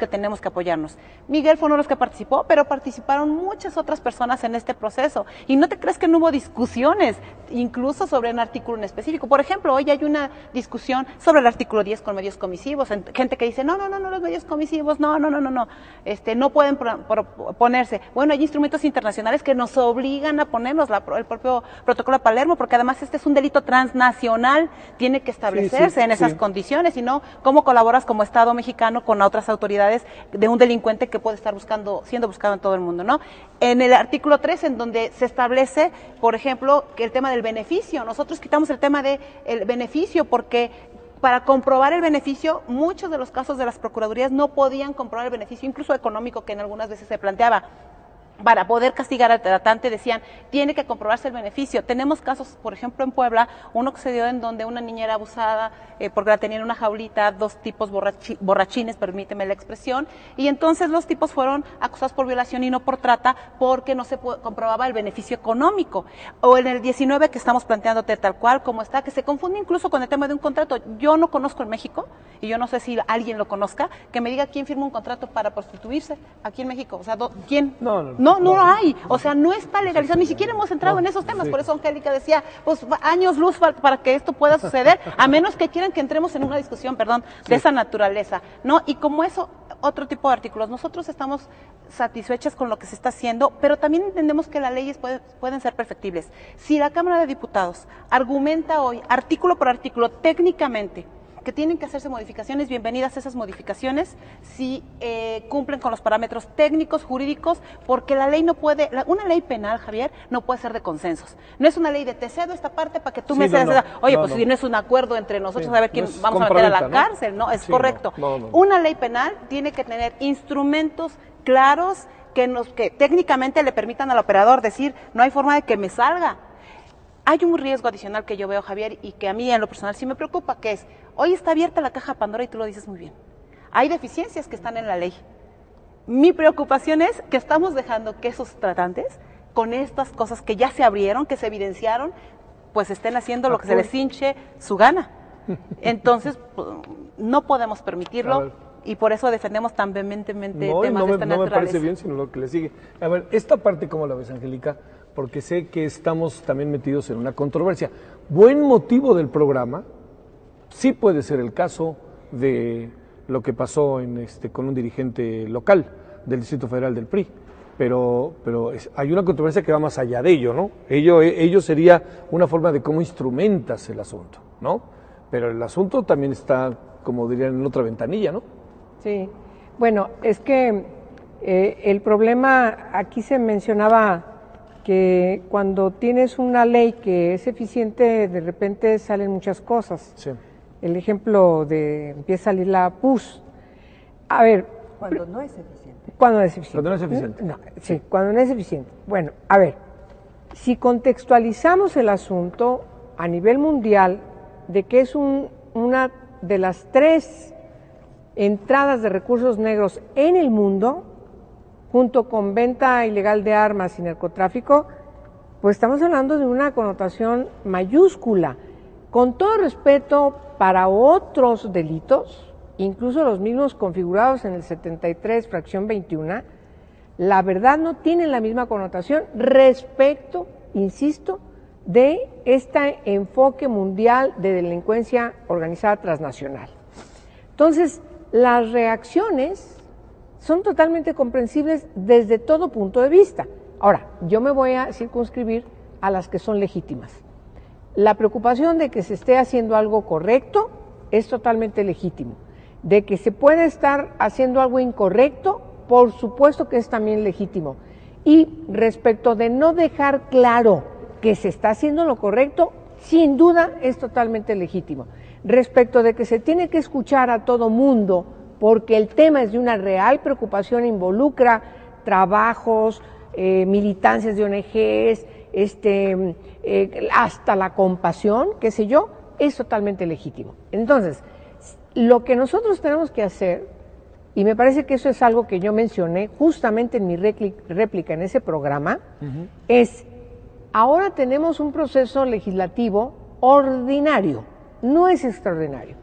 S2: tenemos que apoyarnos. Miguel fue uno de los que participó, pero participaron muchas otras personas en este proceso. Y no te crees que no hubo discusiones, incluso sobre un artículo en específico. Por ejemplo, hoy hay una discusión sobre el artículo 10 con medios comisivos. Gente que dice, no, los medios comisivos, no pueden ponerse. Bueno, hay instrumentos internacionales que nos obligan a ponernos, el propio protocolo de Palermo, porque además este es un delito transnacional, tiene que establecerse en esas condiciones, y no cómo colaboras como Estado mexicano con otras autoridades de un delincuente que puede estar siendo buscado en todo el mundo, ¿no? En el artículo 3, en donde se establece, por ejemplo, que el tema del beneficio, nosotros quitamos el tema del beneficio porque para comprobar el beneficio, muchos de los casos de las procuradurías no podían comprobar el beneficio, incluso económico, que en algunas veces se planteaba. Para poder castigar al tratante decían, tiene que comprobarse el beneficio. Tenemos casos, por ejemplo, en Puebla, uno que se dio en donde una niña era abusada porque la tenían en una jaulita, dos tipos borrachines, permíteme la expresión, y entonces los tipos fueron acusados por violación y no por trata porque no se comprobaba el beneficio económico. O en el 19 que estamos planteándote tal cual como está, que se confunde incluso con el tema de un contrato. Yo no conozco en México, y yo no sé si alguien lo conozca, que me diga quién firma un contrato para prostituirse aquí en México. O sea, ¿quién? No lo hay, o sea, no está legalizado, ni siquiera hemos entrado en esos temas, por eso Angélica decía, pues años luz para que esto pueda suceder, a menos que quieran que entremos en una discusión, de esa naturaleza, ¿no? Y como eso, otro tipo de artículos, nosotros estamos satisfechas con lo que se está haciendo, pero también entendemos que las leyes pueden ser perfectibles. Si la Cámara de Diputados argumenta hoy, artículo por artículo, técnicamente, que tienen que hacerse modificaciones, bienvenidas esas modificaciones, si cumplen con los parámetros técnicos, jurídicos, porque la ley no puede, una ley penal, Javier, no puede ser de consensos. No es una ley de te cedo esta parte para que tú me cedas. Si no es un acuerdo entre nosotros a ver quién vamos a meter a la cárcel, ¿no? Es correcto. Una ley penal tiene que tener instrumentos claros que técnicamente le permitan al operador decir, no hay forma de que me salga. Hay un riesgo adicional que yo veo, Javier, y que a mí en lo personal sí me preocupa, que es, hoy está abierta la caja Pandora y tú lo dices muy bien. Hay deficiencias que están en la ley. Mi preocupación es que estamos dejando que esos tratantes, con estas cosas que ya se abrieron, que se evidenciaron, pues estén haciendo lo que se les hinche su gana. Entonces, no podemos permitirlo. y por eso defendemos tan vehementemente
S1: No,
S2: temas de esta
S1: no me
S2: naturaleza.
S1: parece bien, sino lo que le sigue. A ver, esta parte, ¿cómo la ves, Angélica? Porque sé que estamos también metidos en una controversia. Buen motivo del programa, sí puede ser el caso de lo que pasó con un dirigente local del Distrito Federal del PRI, pero hay una controversia que va más allá de ello, ¿no? Ello sería una forma de cómo instrumentas el asunto, ¿no? Pero el asunto también está, como dirían, en otra ventanilla, ¿no?
S4: Sí, bueno, es que el problema, aquí se mencionaba que cuando tienes una ley que es eficiente, de repente salen muchas cosas.
S1: Sí.
S4: El ejemplo de empieza a salir la PUS. A ver.
S3: Cuando no es eficiente.
S4: Cuando no es eficiente.
S1: Cuando no es eficiente.
S4: No, sí, cuando no es eficiente. Bueno, a ver, si contextualizamos el asunto a nivel mundial de que es una de las 3 entradas de recursos negros en el mundo, junto con venta ilegal de armas y narcotráfico, pues estamos hablando de una connotación mayúscula. Con todo respeto para otros delitos, incluso los mismos configurados en el 73, fracción 21, la verdad no tienen la misma connotación respecto, insisto, de este enfoque mundial de delincuencia organizada transnacional. Entonces, las reacciones son totalmente comprensibles desde todo punto de vista. Ahora, yo me voy a circunscribir a las que son legítimas. La preocupación de que se esté haciendo algo correcto es totalmente legítimo. De que se pueda estar haciendo algo incorrecto, por supuesto que es también legítimo. Y respecto de no dejar claro que se está haciendo lo correcto, sin duda es totalmente legítimo. Respecto de que se tiene que escuchar a todo mundo, porque el tema es de una real preocupación, involucra trabajos, militancias de ONGs, hasta la compasión, qué sé yo, es totalmente legítimo. Entonces, lo que nosotros tenemos que hacer, y me parece que eso es algo que yo mencioné justamente en mi réplica en ese programa, es, ahora tenemos un proceso legislativo ordinario, no es extraordinario.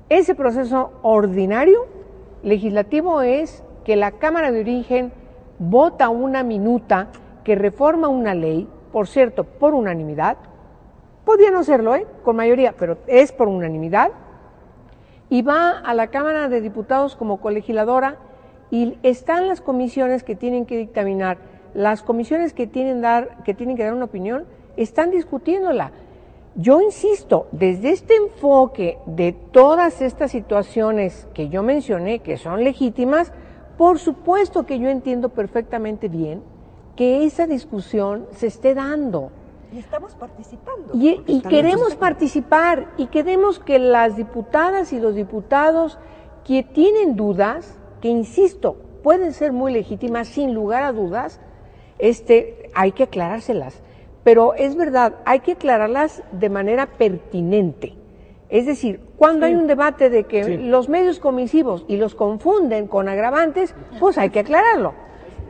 S4: Ese proceso ordinario legislativo es que la Cámara de Origen vota una minuta que reforma una ley, por cierto, por unanimidad, podía no serlo, con mayoría, pero es por unanimidad, y va a la Cámara de Diputados como colegisladora y están las comisiones que tienen que dictaminar, las comisiones que tienen que dar una opinión, están discutiéndola. Yo insisto, desde este enfoque de todas estas situaciones que yo mencioné, que son legítimas, por supuesto que yo entiendo perfectamente bien que esa discusión se esté dando.
S3: Y estamos participando.
S4: Y queremos participar, y queremos que las diputadas y los diputados que tienen dudas, que insisto, pueden ser muy legítimas, sin lugar a dudas, hay que aclarárselas. Pero es verdad, hay que aclararlas de manera pertinente. Es decir, cuando hay un debate de que los medios comisivos y los confunden con agravantes, pues hay que aclararlo.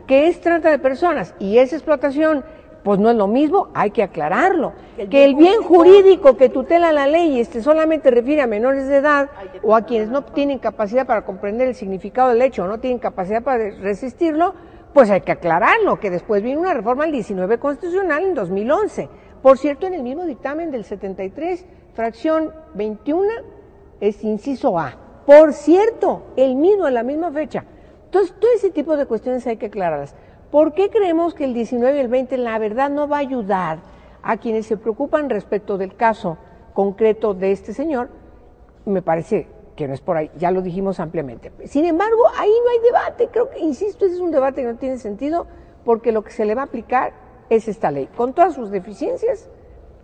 S4: Que es trata de personas y es explotación, pues no es lo mismo, hay que aclararlo. Que el bien jurídico que tutela la ley solamente refiere a menores de edad o a quienes no tienen capacidad para comprender el significado del hecho o no tienen capacidad para resistirlo, pues hay que aclararlo, que después viene una reforma al 19 constitucional en 2011. Por cierto, en el mismo dictamen del 73, fracción 21, es inciso A. Por cierto, el mismo, en la misma fecha. Entonces, todo ese tipo de cuestiones hay que aclararlas. ¿Por qué creemos que el 19 y el 20 la verdad no va a ayudar a quienes se preocupan respecto del caso concreto de este señor? Me parece que no es por ahí, ya lo dijimos ampliamente. Sin embargo, ahí no hay debate, creo que, insisto, ese es un debate que no tiene sentido, porque lo que se le va a aplicar es esta ley, con todas sus deficiencias,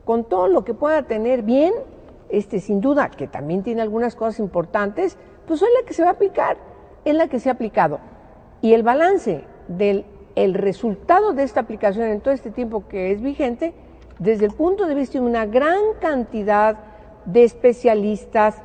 S4: con todo lo que pueda tener bien, sin duda, que también tiene algunas cosas importantes, pues es la que se va a aplicar, es la que se ha aplicado. Y el balance del resultado de esta aplicación en todo este tiempo que es vigente, desde el punto de vista de una gran cantidad de especialistas,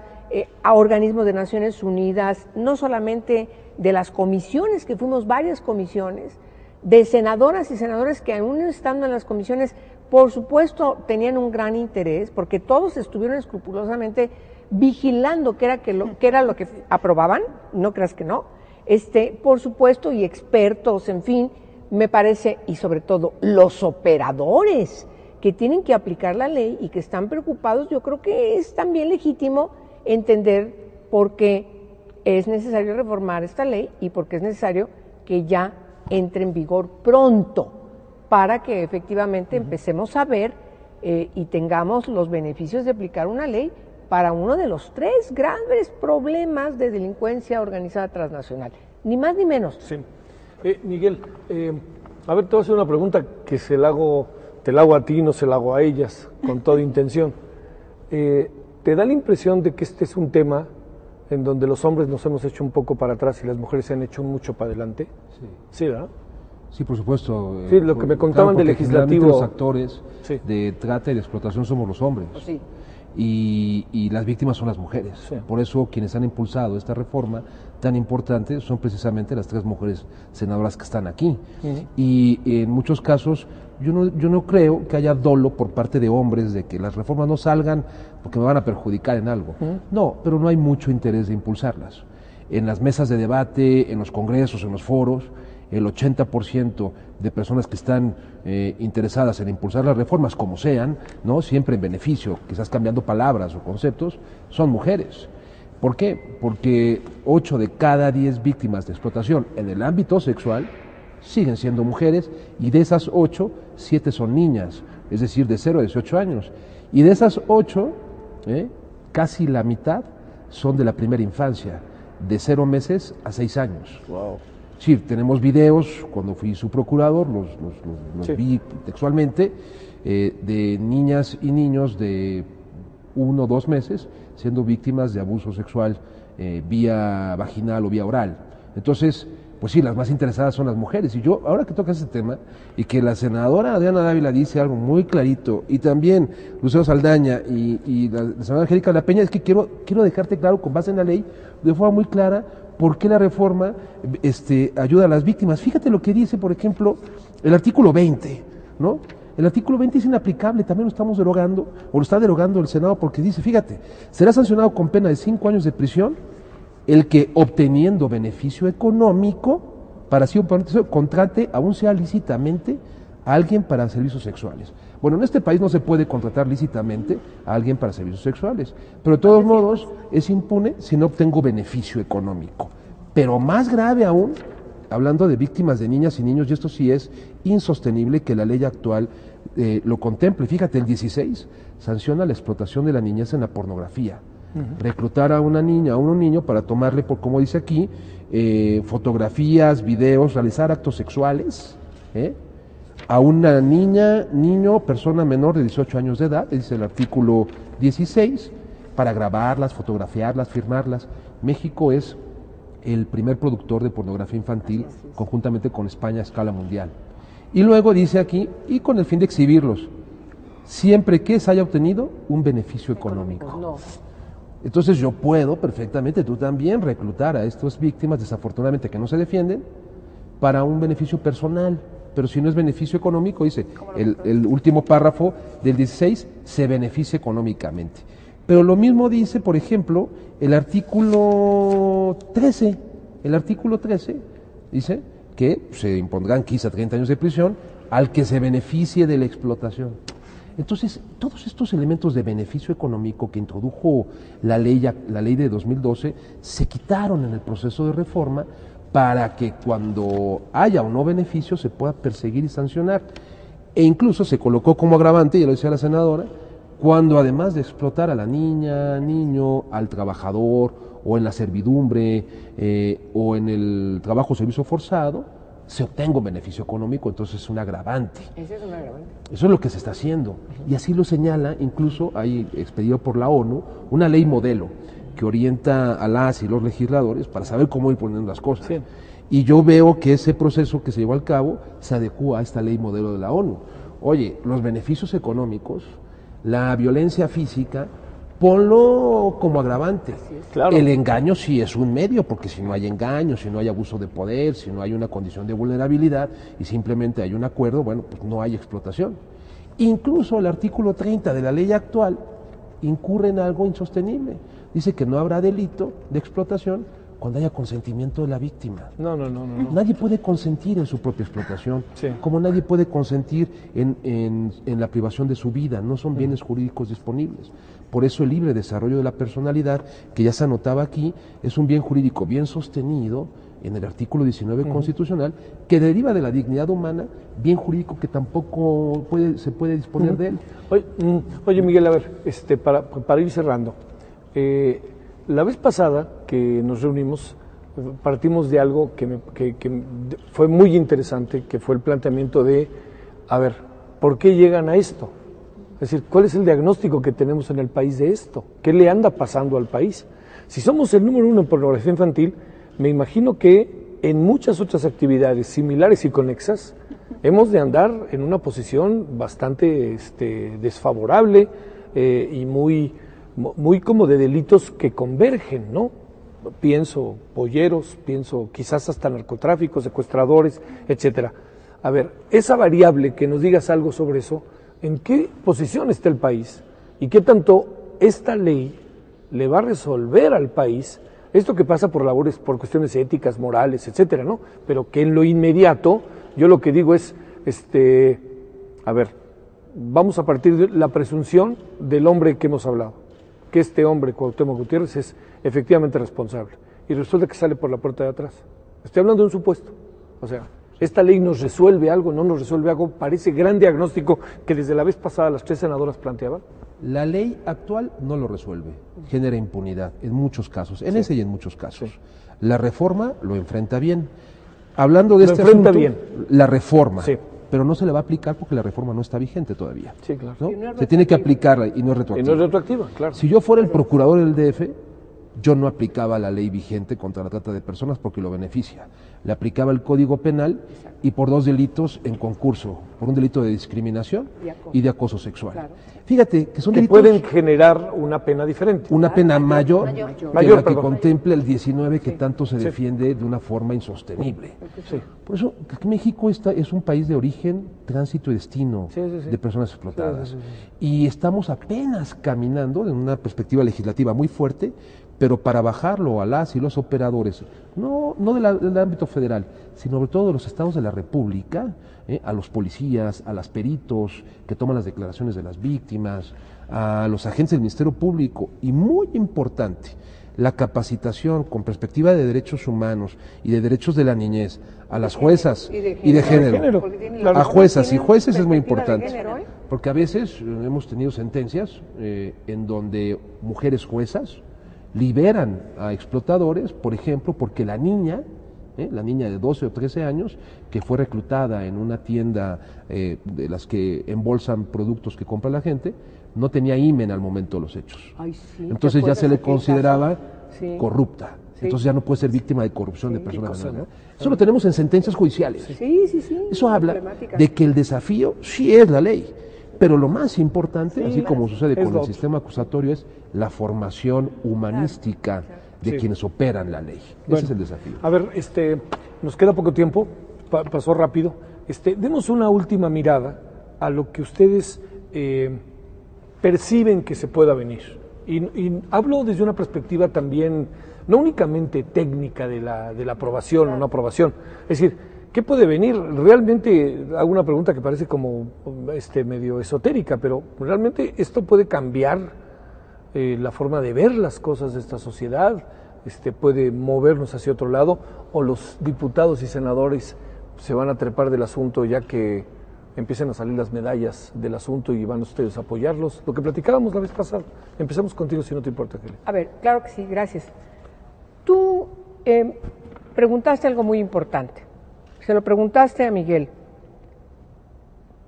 S4: a organismos de Naciones Unidas, no solamente de las comisiones, que fuimos varias comisiones, de senadoras y senadores que aún estando en las comisiones, por supuesto, tenían un gran interés, porque todos estuvieron escrupulosamente vigilando que era lo que aprobaban, no creas que no, por supuesto, y expertos, en fin, me parece, y sobre todo los operadores que tienen que aplicar la ley y que están preocupados, yo creo que es también legítimo entender por qué es necesario reformar esta ley y por qué es necesario que ya entre en vigor pronto para que efectivamente empecemos a ver y tengamos los beneficios de aplicar una ley para uno de los 3 grandes problemas de delincuencia organizada transnacional, ni más ni menos.
S1: Sí. Miguel, a ver, te voy a hacer una pregunta que te la hago a ti, no se la hago a ellas, con toda intención. ¿Te da la impresión de que este es un tema en donde los hombres nos hemos hecho un poco para atrás y las mujeres se han hecho mucho para adelante?
S5: Sí.
S1: Sí, ¿verdad?
S5: Sí, por supuesto.
S1: Sí, lo que me contaban del legislativo.
S5: Los actores
S1: sí.
S5: de trata y de explotación somos los hombres.
S4: Sí.
S5: Y las víctimas son las mujeres.
S1: Sí.
S5: Por eso quienes han impulsado esta reforma tan importante son precisamente las 3 mujeres senadoras que están aquí. Y en muchos casos yo no creo que haya dolo por parte de hombres de que las reformas no salgan porque me van a perjudicar en algo. No, pero no hay mucho interés de impulsarlas. En las mesas de debate, en los congresos, en los foros, el 80% de personas que están interesadas en impulsar las reformas, como sean, ¿no? Siempre en beneficio, quizás cambiando palabras o conceptos, son mujeres. ¿Por qué? Porque 8 de cada 10 víctimas de explotación en el ámbito sexual siguen siendo mujeres, y de esas 8, 7 son niñas, es decir, de 0 a 18 años. Y de esas 8, casi la mitad son de la primera infancia, de 0 meses a 6 años.
S1: Wow.
S5: Sí, tenemos videos, cuando fui su procurador, los
S1: sí.
S5: vi textualmente, de niñas y niños de 1 o 2 meses siendo víctimas de abuso sexual vía vaginal o vía oral. Entonces, pues sí, las más interesadas son las mujeres. Y yo, ahora que toca ese tema, y que la senadora Adriana Dávila dice algo muy clarito, y también Lucero Saldaña y la senadora Angélica La Peña, es que quiero dejarte claro, con base en la ley, de forma muy clara, por qué la reforma ayuda a las víctimas. Fíjate lo que dice, por ejemplo, el artículo 20, ¿no? El artículo 20 es inaplicable, también lo estamos derogando, o lo está derogando el Senado, porque dice, fíjate, será sancionado con pena de 5 años de prisión el que, obteniendo beneficio económico para sí contrate, aún sea lícitamente, a alguien para servicios sexuales. Bueno, en este país no se puede contratar lícitamente a alguien para servicios sexuales, pero de todos modos es impune si no obtengo beneficio económico. Pero más grave aún, hablando de víctimas de niñas y niños, y esto sí es insostenible que la ley actual lo contemple. Fíjate, el 16 sanciona la explotación de la niñez en la pornografía. Reclutar a una niña, a un niño para tomarle, por como dice aquí, fotografías, videos, realizar actos sexuales, a una niña, niño, persona menor de 18 años de edad, dice el artículo 16, para grabarlas, fotografiarlas, firmarlas. México es el primer productor de pornografía infantil, conjuntamente con España a escala mundial. Y luego dice aquí, y con el fin de exhibirlos, siempre que se haya obtenido un beneficio económico.
S4: No.
S5: Entonces yo puedo perfectamente, tú también, reclutar a estas víctimas, desafortunadamente que no se defienden, para un beneficio personal. Pero si no es beneficio económico, dice el último párrafo del 16, se beneficia económicamente. Pero lo mismo dice, por ejemplo, el artículo 13. El artículo 13 dice que se impondrán 15 a 30 años de prisión al que se beneficie de la explotación. Entonces, todos estos elementos de beneficio económico que introdujo la ley de 2012 se quitaron en el proceso de reforma para que cuando haya o no beneficio se pueda perseguir y sancionar. E incluso se colocó como agravante, ya lo decía la senadora, cuando además de explotar a la niña, niño, al trabajador, o en la servidumbre, o en el trabajo o servicio forzado, se obtenga un beneficio económico, entonces es un agravante.
S4: Ese es un agravante.
S5: Eso es lo que se está haciendo. Y así lo señala, incluso hay expedido por la ONU, una ley modelo que orienta a las y los legisladores para saber cómo ir poniendo las cosas. Sí. Y yo veo que ese proceso que se llevó a cabo se adecua a esta ley modelo de la ONU. Oye, los beneficios económicos, la violencia física, ponlo como agravante. Claro. El engaño sí es un medio, porque si no hay engaño, si no hay abuso de poder, si no hay una condición de vulnerabilidad y simplemente hay un acuerdo, bueno, pues no hay explotación. Incluso el artículo 30 de la ley actual incurre en algo insostenible. Dice que no habrá delito de explotación cuando haya consentimiento de la víctima.
S1: No.
S5: Nadie puede consentir en su propia explotación,
S1: Sí.
S5: como nadie puede consentir en la privación de su vida, no son bienes jurídicos disponibles. Por eso el libre desarrollo de la personalidad, que ya se anotaba aquí, es un bien jurídico bien sostenido en el artículo 19 constitucional, que deriva de la dignidad humana, bien jurídico que tampoco se puede disponer de él.
S1: Oye, Miguel, a ver, para ir cerrando, la vez pasada que nos reunimos, partimos de algo que fue muy interesante, que fue el planteamiento de, a ver, ¿por qué llegan a esto? Es decir, ¿cuál es el diagnóstico que tenemos en el país de esto? ¿Qué le anda pasando al país? Si somos el número 1 en pornografía infantil, me imagino que en muchas otras actividades similares y conexas hemos de andar en una posición bastante desfavorable y muy como de delitos que convergen, ¿no? Pienso polleros, pienso quizás hasta narcotráfico, secuestradores, etcétera. A ver, esa variable, que nos digas algo sobre eso, ¿en qué posición está el país? ¿Y qué tanto esta ley le va a resolver al país esto que pasa por labores, por cuestiones éticas, morales, etcétera, ¿no? Pero que en lo inmediato, yo lo que digo es, a ver, vamos a partir de la presunción del hombre que hemos hablado, que este hombre, Cuauhtémoc Gutiérrez, es efectivamente responsable, y resulta que sale por la puerta de atrás. Estoy hablando de un supuesto. O sea, ¿esta ley nos resuelve algo? ¿No nos resuelve algo? Parece gran diagnóstico que desde la vez pasada las 3 senadoras planteaban.
S5: La ley actual no lo resuelve, genera impunidad en muchos casos, en ese y en muchos casos.
S1: Sí.
S5: La reforma lo enfrenta bien. Hablando de
S1: Lo
S5: este
S1: enfrenta
S5: asunto,
S1: bien.
S5: la reforma,
S1: Sí.
S5: pero no se le va a aplicar porque la reforma no está vigente todavía.
S1: Sí, claro.
S5: ¿no?
S4: Y no es
S5: Se tiene que aplicar y no es
S1: Y
S5: retroactiva.
S1: no es retroactiva, claro.
S5: Si yo fuera el procurador del DF, yo no aplicaba la ley vigente contra la trata de personas porque lo beneficia. Le aplicaba el Código Penal y por 2 delitos en concurso, por un delito de discriminación y de acoso sexual.
S4: Claro.
S5: Fíjate que son
S1: Que
S5: delitos,
S1: pueden generar una pena diferente.
S5: una pena mayor, que
S1: Mayor,
S5: la que
S1: perdón.
S5: contempla el 19 que tanto se defiende de una forma insostenible.
S1: Sí.
S5: Por eso que México es un país de origen, tránsito y destino
S1: Sí, sí, sí.
S5: de personas explotadas.
S1: Sí, sí,
S5: Y estamos apenas caminando en una perspectiva legislativa muy fuerte, pero para bajarlo a las y los operadores, no del ámbito federal, sino sobre todo de los estados de la República, a los policías, a los peritos que toman las declaraciones de las víctimas, a los agentes del Ministerio Público, y muy importante, la capacitación con perspectiva de derechos humanos y de derechos de la niñez a las juezas y de género.
S4: Porque tiene-
S1: Claro.
S5: A juezas y
S4: tienen
S5: jueces es muy
S4: perspectiva de
S5: importante,
S4: género, ¿eh?
S5: porque a veces hemos tenido sentencias en donde mujeres juezas liberan a explotadores, por ejemplo, porque la niña de 12 o 13 años, que fue reclutada en una tienda de las que embolsan productos que compra la gente, no tenía himen al momento de los hechos.
S4: Ay, sí, ¿te
S5: Entonces ya
S4: acuerdas
S5: se le
S4: aquel
S5: consideraba
S4: caso? Sí.
S5: corrupta.
S4: Sí.
S5: Entonces ya no puede ser víctima de corrupción de
S1: qué
S5: personas
S1: cosa,
S5: menores,
S1: ¿no?
S5: ¿no? Eso lo tenemos en sentencias judiciales.
S4: Sí.
S5: Eso habla
S4: Problemática.
S5: de que el desafío sí es la ley, pero lo más importante, así como sucede
S1: es
S5: con
S1: lo
S5: el
S1: otro.
S5: sistema acusatorio, es la formación humanística de
S1: Sí.
S5: quienes operan la ley.
S1: Bueno,
S5: Ese es el desafío.
S1: A ver, nos queda poco tiempo, pasó rápido. Demos una última mirada a lo que ustedes perciben que se pueda venir. Y hablo desde una perspectiva también, no únicamente técnica de la aprobación o no aprobación. Es decir, ¿qué puede venir? Realmente hago una pregunta que parece como medio esotérica, pero realmente esto puede cambiar la forma de ver las cosas de esta sociedad, puede movernos hacia otro lado, o los diputados y senadores se van a trepar del asunto ya que empiecen a salir las medallas del asunto y van ustedes a apoyarlos. Lo que platicábamos la vez pasada. Empezamos contigo, si no te importa, Kelly.
S4: A ver, claro que sí, gracias. Tú preguntaste algo muy importante. Se lo preguntaste a Miguel.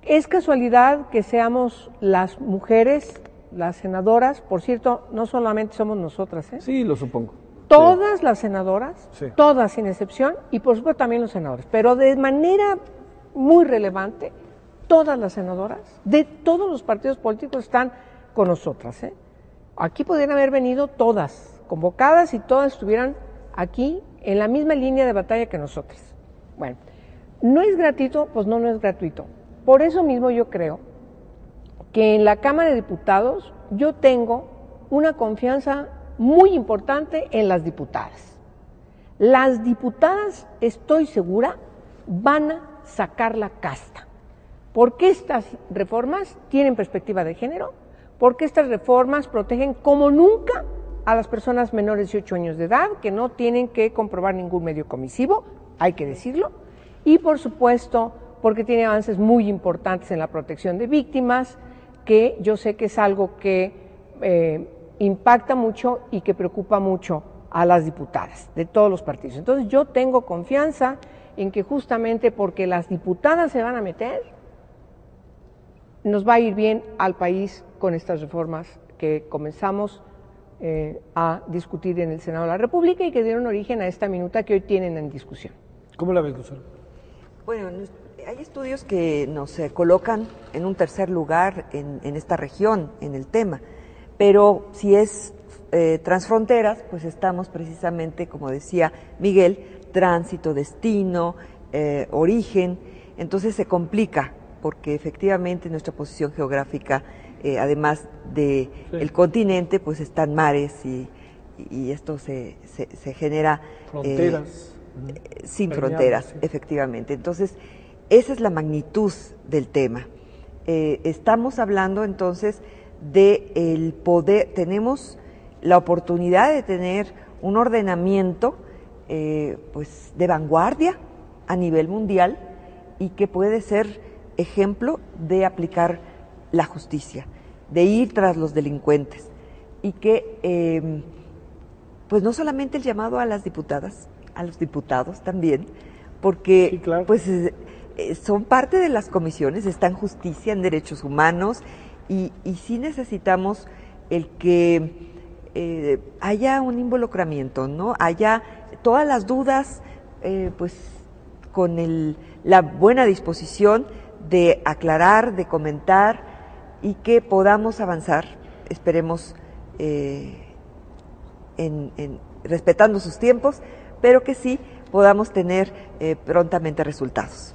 S4: ¿Es casualidad que seamos las mujeres, las senadoras? Por cierto, no solamente somos nosotras, ¿eh?
S1: Sí, lo supongo.
S4: Todas las senadoras,
S1: Sí.
S4: todas sin excepción, y por supuesto también los senadores, pero de manera muy relevante, todas las senadoras de todos los partidos políticos están con nosotras, ¿eh? Aquí podrían haber venido todas, convocadas, y todas estuvieran aquí en la misma línea de batalla que nosotras. Bueno, ¿no es gratuito? Pues no es gratuito. Por eso mismo yo creo que en la Cámara de Diputados yo tengo una confianza muy importante en las diputadas. Las diputadas, estoy segura, van a sacar la casta, porque estas reformas tienen perspectiva de género, porque estas reformas protegen como nunca a las personas menores de 18 años de edad, que no tienen que comprobar ningún medio comisivo, hay que decirlo, y por supuesto porque tiene avances muy importantes en la protección de víctimas, que yo sé que es algo que impacta mucho y que preocupa mucho a las diputadas de todos los partidos. Entonces yo tengo confianza en que justamente porque las diputadas se van a meter, nos va a ir bien al país con estas reformas que comenzamos a discutir en el Senado de la República y que dieron origen a esta minuta que hoy tienen en discusión.
S1: ¿Cómo la ves, Lucero?
S3: Bueno, hay estudios que nos colocan en un tercer lugar en esta región, en el tema, pero si es transfronteras, pues estamos precisamente, como decía Miguel, tránsito, destino, origen, entonces se complica, porque efectivamente nuestra posición geográfica, además de el continente, pues están mares y esto se genera
S1: fronteras.
S3: Sin fronteras, sí. Efectivamente. Entonces, esa es la magnitud del tema. Estamos hablando entonces del poder, tenemos la oportunidad de tener un ordenamiento pues de vanguardia a nivel mundial y que puede ser ejemplo de aplicar la justicia, de ir tras los delincuentes y que pues no solamente el llamado a las diputadas, a los diputados también, porque
S1: sí, claro.
S3: Pues son parte de las comisiones, está en justicia, en derechos humanos y sí necesitamos el que haya un involucramiento, ¿no? Haya todas las dudas, pues con la buena disposición de aclarar, de comentar y que podamos avanzar, esperemos, respetando sus tiempos, pero que sí podamos tener prontamente resultados.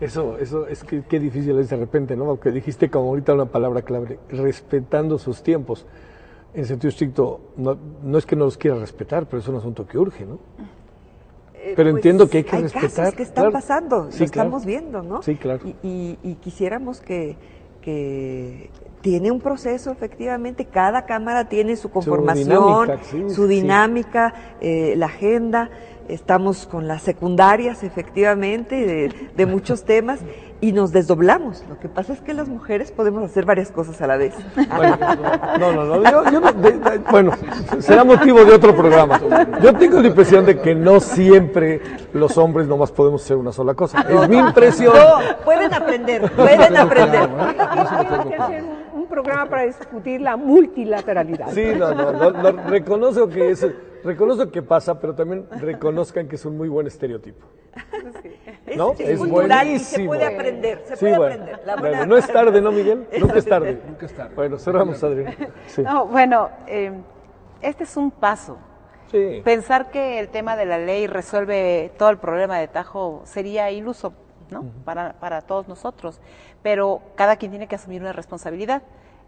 S1: Eso es que qué difícil es de repente, ¿no? Porque dijiste como ahorita una palabra clave, respetando sus tiempos. En sentido estricto, no es que no los quiera respetar, pero es un asunto que urge, ¿no? Pero
S3: pues
S1: entiendo que hay que respetar.
S3: Hay casos que están
S1: claro.
S3: pasando,
S1: Sí,
S3: lo estamos viendo, ¿no?
S1: Sí, claro.
S3: Y quisiéramos que tiene un proceso, efectivamente, cada cámara tiene su conformación, su dinámica, la agenda, estamos con las secundarias, efectivamente, de muchos temas, y nos desdoblamos. Lo que pasa es que las mujeres podemos hacer varias cosas a la vez.
S1: Bueno, será motivo de otro programa. Yo tengo la impresión de que no siempre los hombres nomás podemos hacer una sola cosa. Es mi impresión.
S3: No, pueden aprender.
S4: Hay que hacer un programa para discutir la multilateralidad.
S1: Sí, reconozco que pasa, pero también reconozcan que es un muy buen estereotipo. ¿No?
S3: Es cultural y se puede aprender,
S1: Bueno, no es tarde, ¿no, Miguel? Nunca es tarde. Bueno, cerramos, Adrián. Sí.
S2: No, bueno, este es un paso.
S1: Sí.
S2: Pensar que el tema de la ley resuelve todo el problema de tajo sería iluso, ¿no? Para todos nosotros, pero cada quien tiene que asumir una responsabilidad.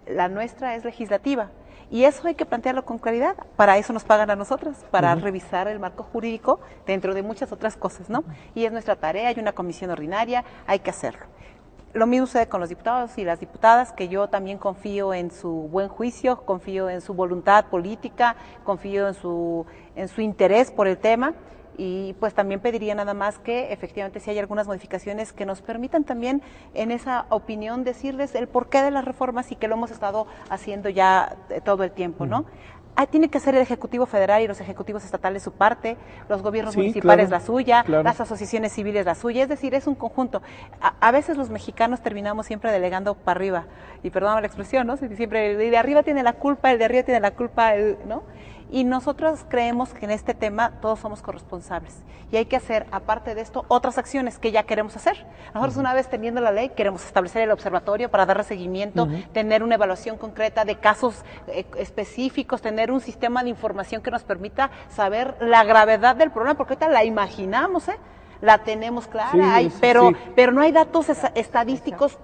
S2: La nuestra es legislativa y eso hay que plantearlo con claridad. Para eso nos pagan a nosotras, para revisar el marco jurídico dentro de muchas otras cosas, ¿no? Y es nuestra tarea, hay una comisión ordinaria, hay que hacerlo. Lo mismo sucede con los diputados y las diputadas, que yo también confío en su buen juicio, confío en su voluntad política, confío en su interés por el tema. Y pues también pediría nada más que efectivamente si hay algunas modificaciones que nos permitan también en esa opinión decirles el porqué de las reformas y que lo hemos estado haciendo ya todo el tiempo, ¿no? Tiene que hacer el Ejecutivo Federal y los Ejecutivos Estatales su parte, los gobiernos municipales la suya, las asociaciones civiles la suya, es decir, es un conjunto. A veces los mexicanos terminamos siempre delegando para arriba, y perdóname la expresión, ¿no? Siempre el de arriba tiene la culpa, el de arriba tiene la culpa, ¿no? Y nosotros creemos que en este tema todos somos corresponsables y hay que hacer, aparte de esto, otras acciones que ya queremos hacer. Nosotros una vez teniendo la ley queremos establecer el observatorio para darle seguimiento, tener una evaluación concreta de casos específicos, tener un sistema de información que nos permita saber la gravedad del problema, porque ahorita la imaginamos, la tenemos clara, pero no hay datos estadísticos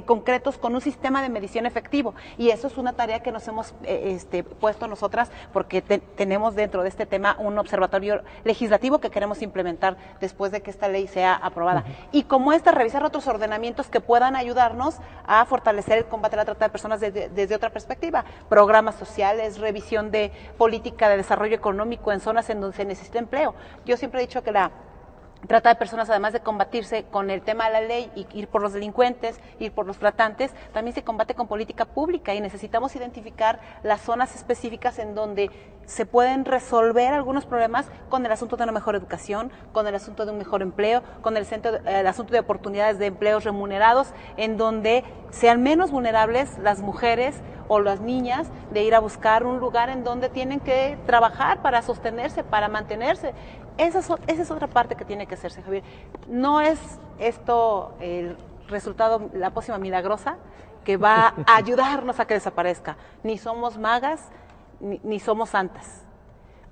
S2: concretos con un sistema de medición efectivo, y eso es una tarea que nos hemos puesto nosotras, porque tenemos dentro de este tema un observatorio legislativo que queremos implementar después de que esta ley sea aprobada. Y como revisar otros ordenamientos que puedan ayudarnos a fortalecer el combate a la trata de personas desde otra perspectiva, programas sociales, revisión de política de desarrollo económico en zonas en donde se necesita empleo. Yo siempre he dicho que la trata de personas, además de combatirse con el tema de la ley y ir por los delincuentes, ir por los tratantes, también se combate con política pública, y necesitamos identificar las zonas específicas en donde se pueden resolver algunos problemas con el asunto de una mejor educación, con el asunto de un mejor empleo, con el asunto de oportunidades de empleos remunerados, en donde sean menos vulnerables las mujeres o las niñas de ir a buscar un lugar en donde tienen que trabajar para sostenerse, para mantenerse. Esa es otra parte que tiene que hacerse, Javier. No es esto el resultado, la pócima milagrosa que va a ayudarnos a que desaparezca. Ni somos magas, ni somos santas.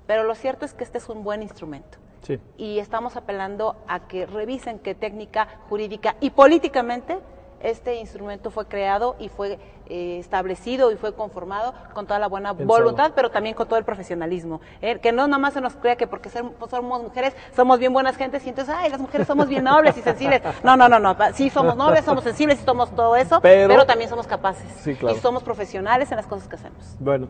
S2: Pero lo cierto es que este es un buen instrumento.
S1: Sí.
S2: Y estamos apelando a que revisen que técnica, jurídica y políticamente este instrumento fue creado y fue establecido y fue conformado con toda la buena voluntad, pero también con todo el profesionalismo. Que no nomás se nos crea que porque somos mujeres somos bien buenas gentes y entonces, las mujeres somos bien nobles y sensibles. No. Sí somos nobles, somos sensibles y somos todo eso, pero también somos capaces.
S1: Sí, claro.
S2: Y somos profesionales en las cosas que hacemos.
S1: Bueno,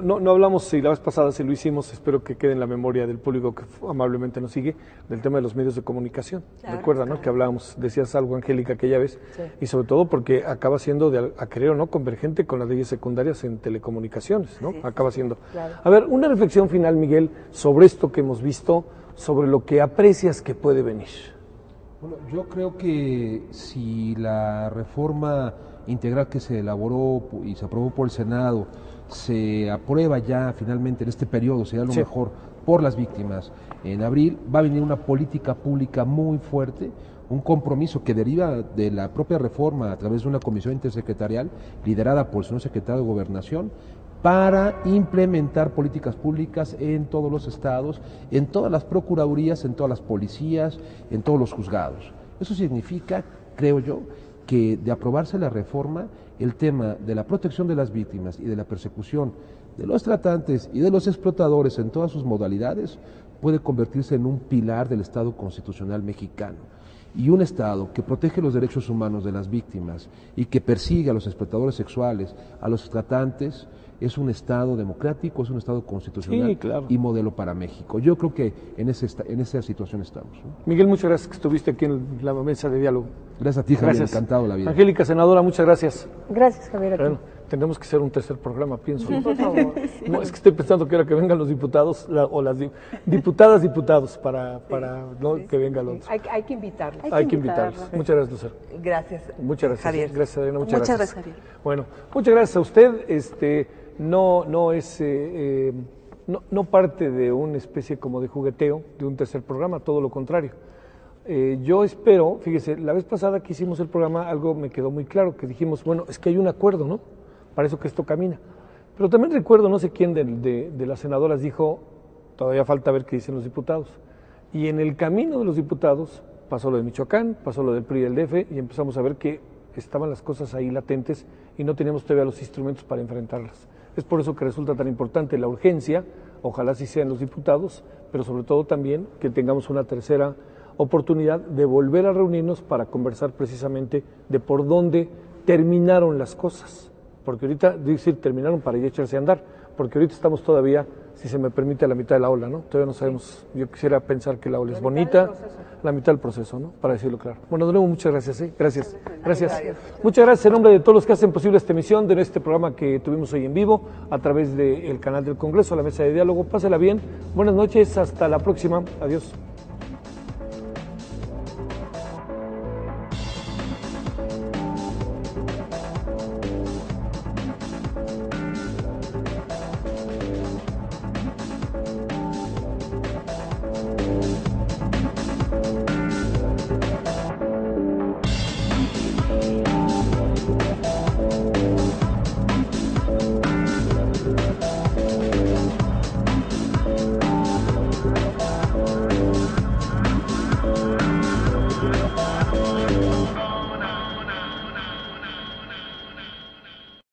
S1: no hablamos, si la vez pasada si lo hicimos, espero que quede en la memoria del público que amablemente nos sigue, del tema de los medios de comunicación. Claro, recuerda, ¿no? Que hablábamos, decías algo, Angélica, aquella vez, sí. Y sobre todo porque acaba siendo, a querer o no, convergente con las leyes secundarias en telecomunicaciones, ¿no? Sí, acaba siendo. Claro. A ver, una reflexión final, Miguel, sobre esto que hemos visto, sobre lo que aprecias que puede venir.
S5: Bueno, yo creo que si la reforma integral que se elaboró y se aprobó por el Senado se aprueba ya finalmente en este periodo, será lo mejor por las víctimas en abril, va a venir una política pública muy fuerte, un compromiso que deriva de la propia reforma a través de una comisión intersecretarial liderada por el señor secretario de Gobernación para implementar políticas públicas en todos los estados, en todas las procuradurías, en todas las policías, en todos los juzgados. Eso significa, creo yo, que de aprobarse la reforma, el tema de la protección de las víctimas y de la persecución de los tratantes y de los explotadores en todas sus modalidades puede convertirse en un pilar del Estado constitucional mexicano. Y un Estado que protege los derechos humanos de las víctimas y que persigue a los explotadores sexuales, a los tratantes, es un Estado democrático, es un Estado constitucional y modelo para México. Yo creo que en esa situación estamos, ¿no?
S1: Miguel, muchas gracias que estuviste aquí en la mesa de diálogo.
S5: Gracias a ti, Javier, encantado la vida.
S1: Angélica, senadora, muchas gracias.
S4: Gracias, Javier.
S1: Bueno, tendremos que hacer un tercer programa, pienso.
S4: Sí, por favor.
S1: No, es que estoy pensando que ahora que vengan los diputados, o las diputados, para que vengan los...
S4: Hay que invitarlos.
S1: Hay que invitarlos. Muchas gracias, Lucero.
S3: Gracias.
S1: Muchas gracias.
S3: Javier.
S1: Gracias, Adriana. Muchas gracias,
S2: Javier.
S1: Bueno, muchas gracias a usted. No es... No parte de una especie como de jugueteo, de un tercer programa, todo lo contrario. Yo espero, fíjese, la vez pasada que hicimos el programa algo me quedó muy claro, que dijimos, bueno, es que hay un acuerdo, ¿no? Para eso que esto camina. Pero también recuerdo, no sé quién de las senadoras dijo, todavía falta ver qué dicen los diputados. Y en el camino de los diputados pasó lo de Michoacán, pasó lo del PRI y del DF, y empezamos a ver que estaban las cosas ahí latentes y no teníamos todavía los instrumentos para enfrentarlas. Es por eso que resulta tan importante la urgencia, ojalá sí sean los diputados, pero sobre todo también que tengamos una tercera oportunidad de volver a reunirnos para conversar precisamente de por dónde terminaron las cosas. Porque ahorita, decir, terminaron para ya echarse a andar, porque ahorita estamos todavía, si se me permite, a la mitad de la ola, ¿no? Todavía no sabemos, yo quisiera pensar que la ola es bonita, la mitad del proceso, ¿no? Para decirlo claro. Bueno, de nuevo, muchas gracias, ¿eh? Gracias. Muchas gracias en nombre de todos los que hacen posible esta emisión de este programa que tuvimos hoy en vivo, a través del canal del Congreso, la mesa de diálogo. Pásela bien, buenas noches, hasta la próxima, adiós.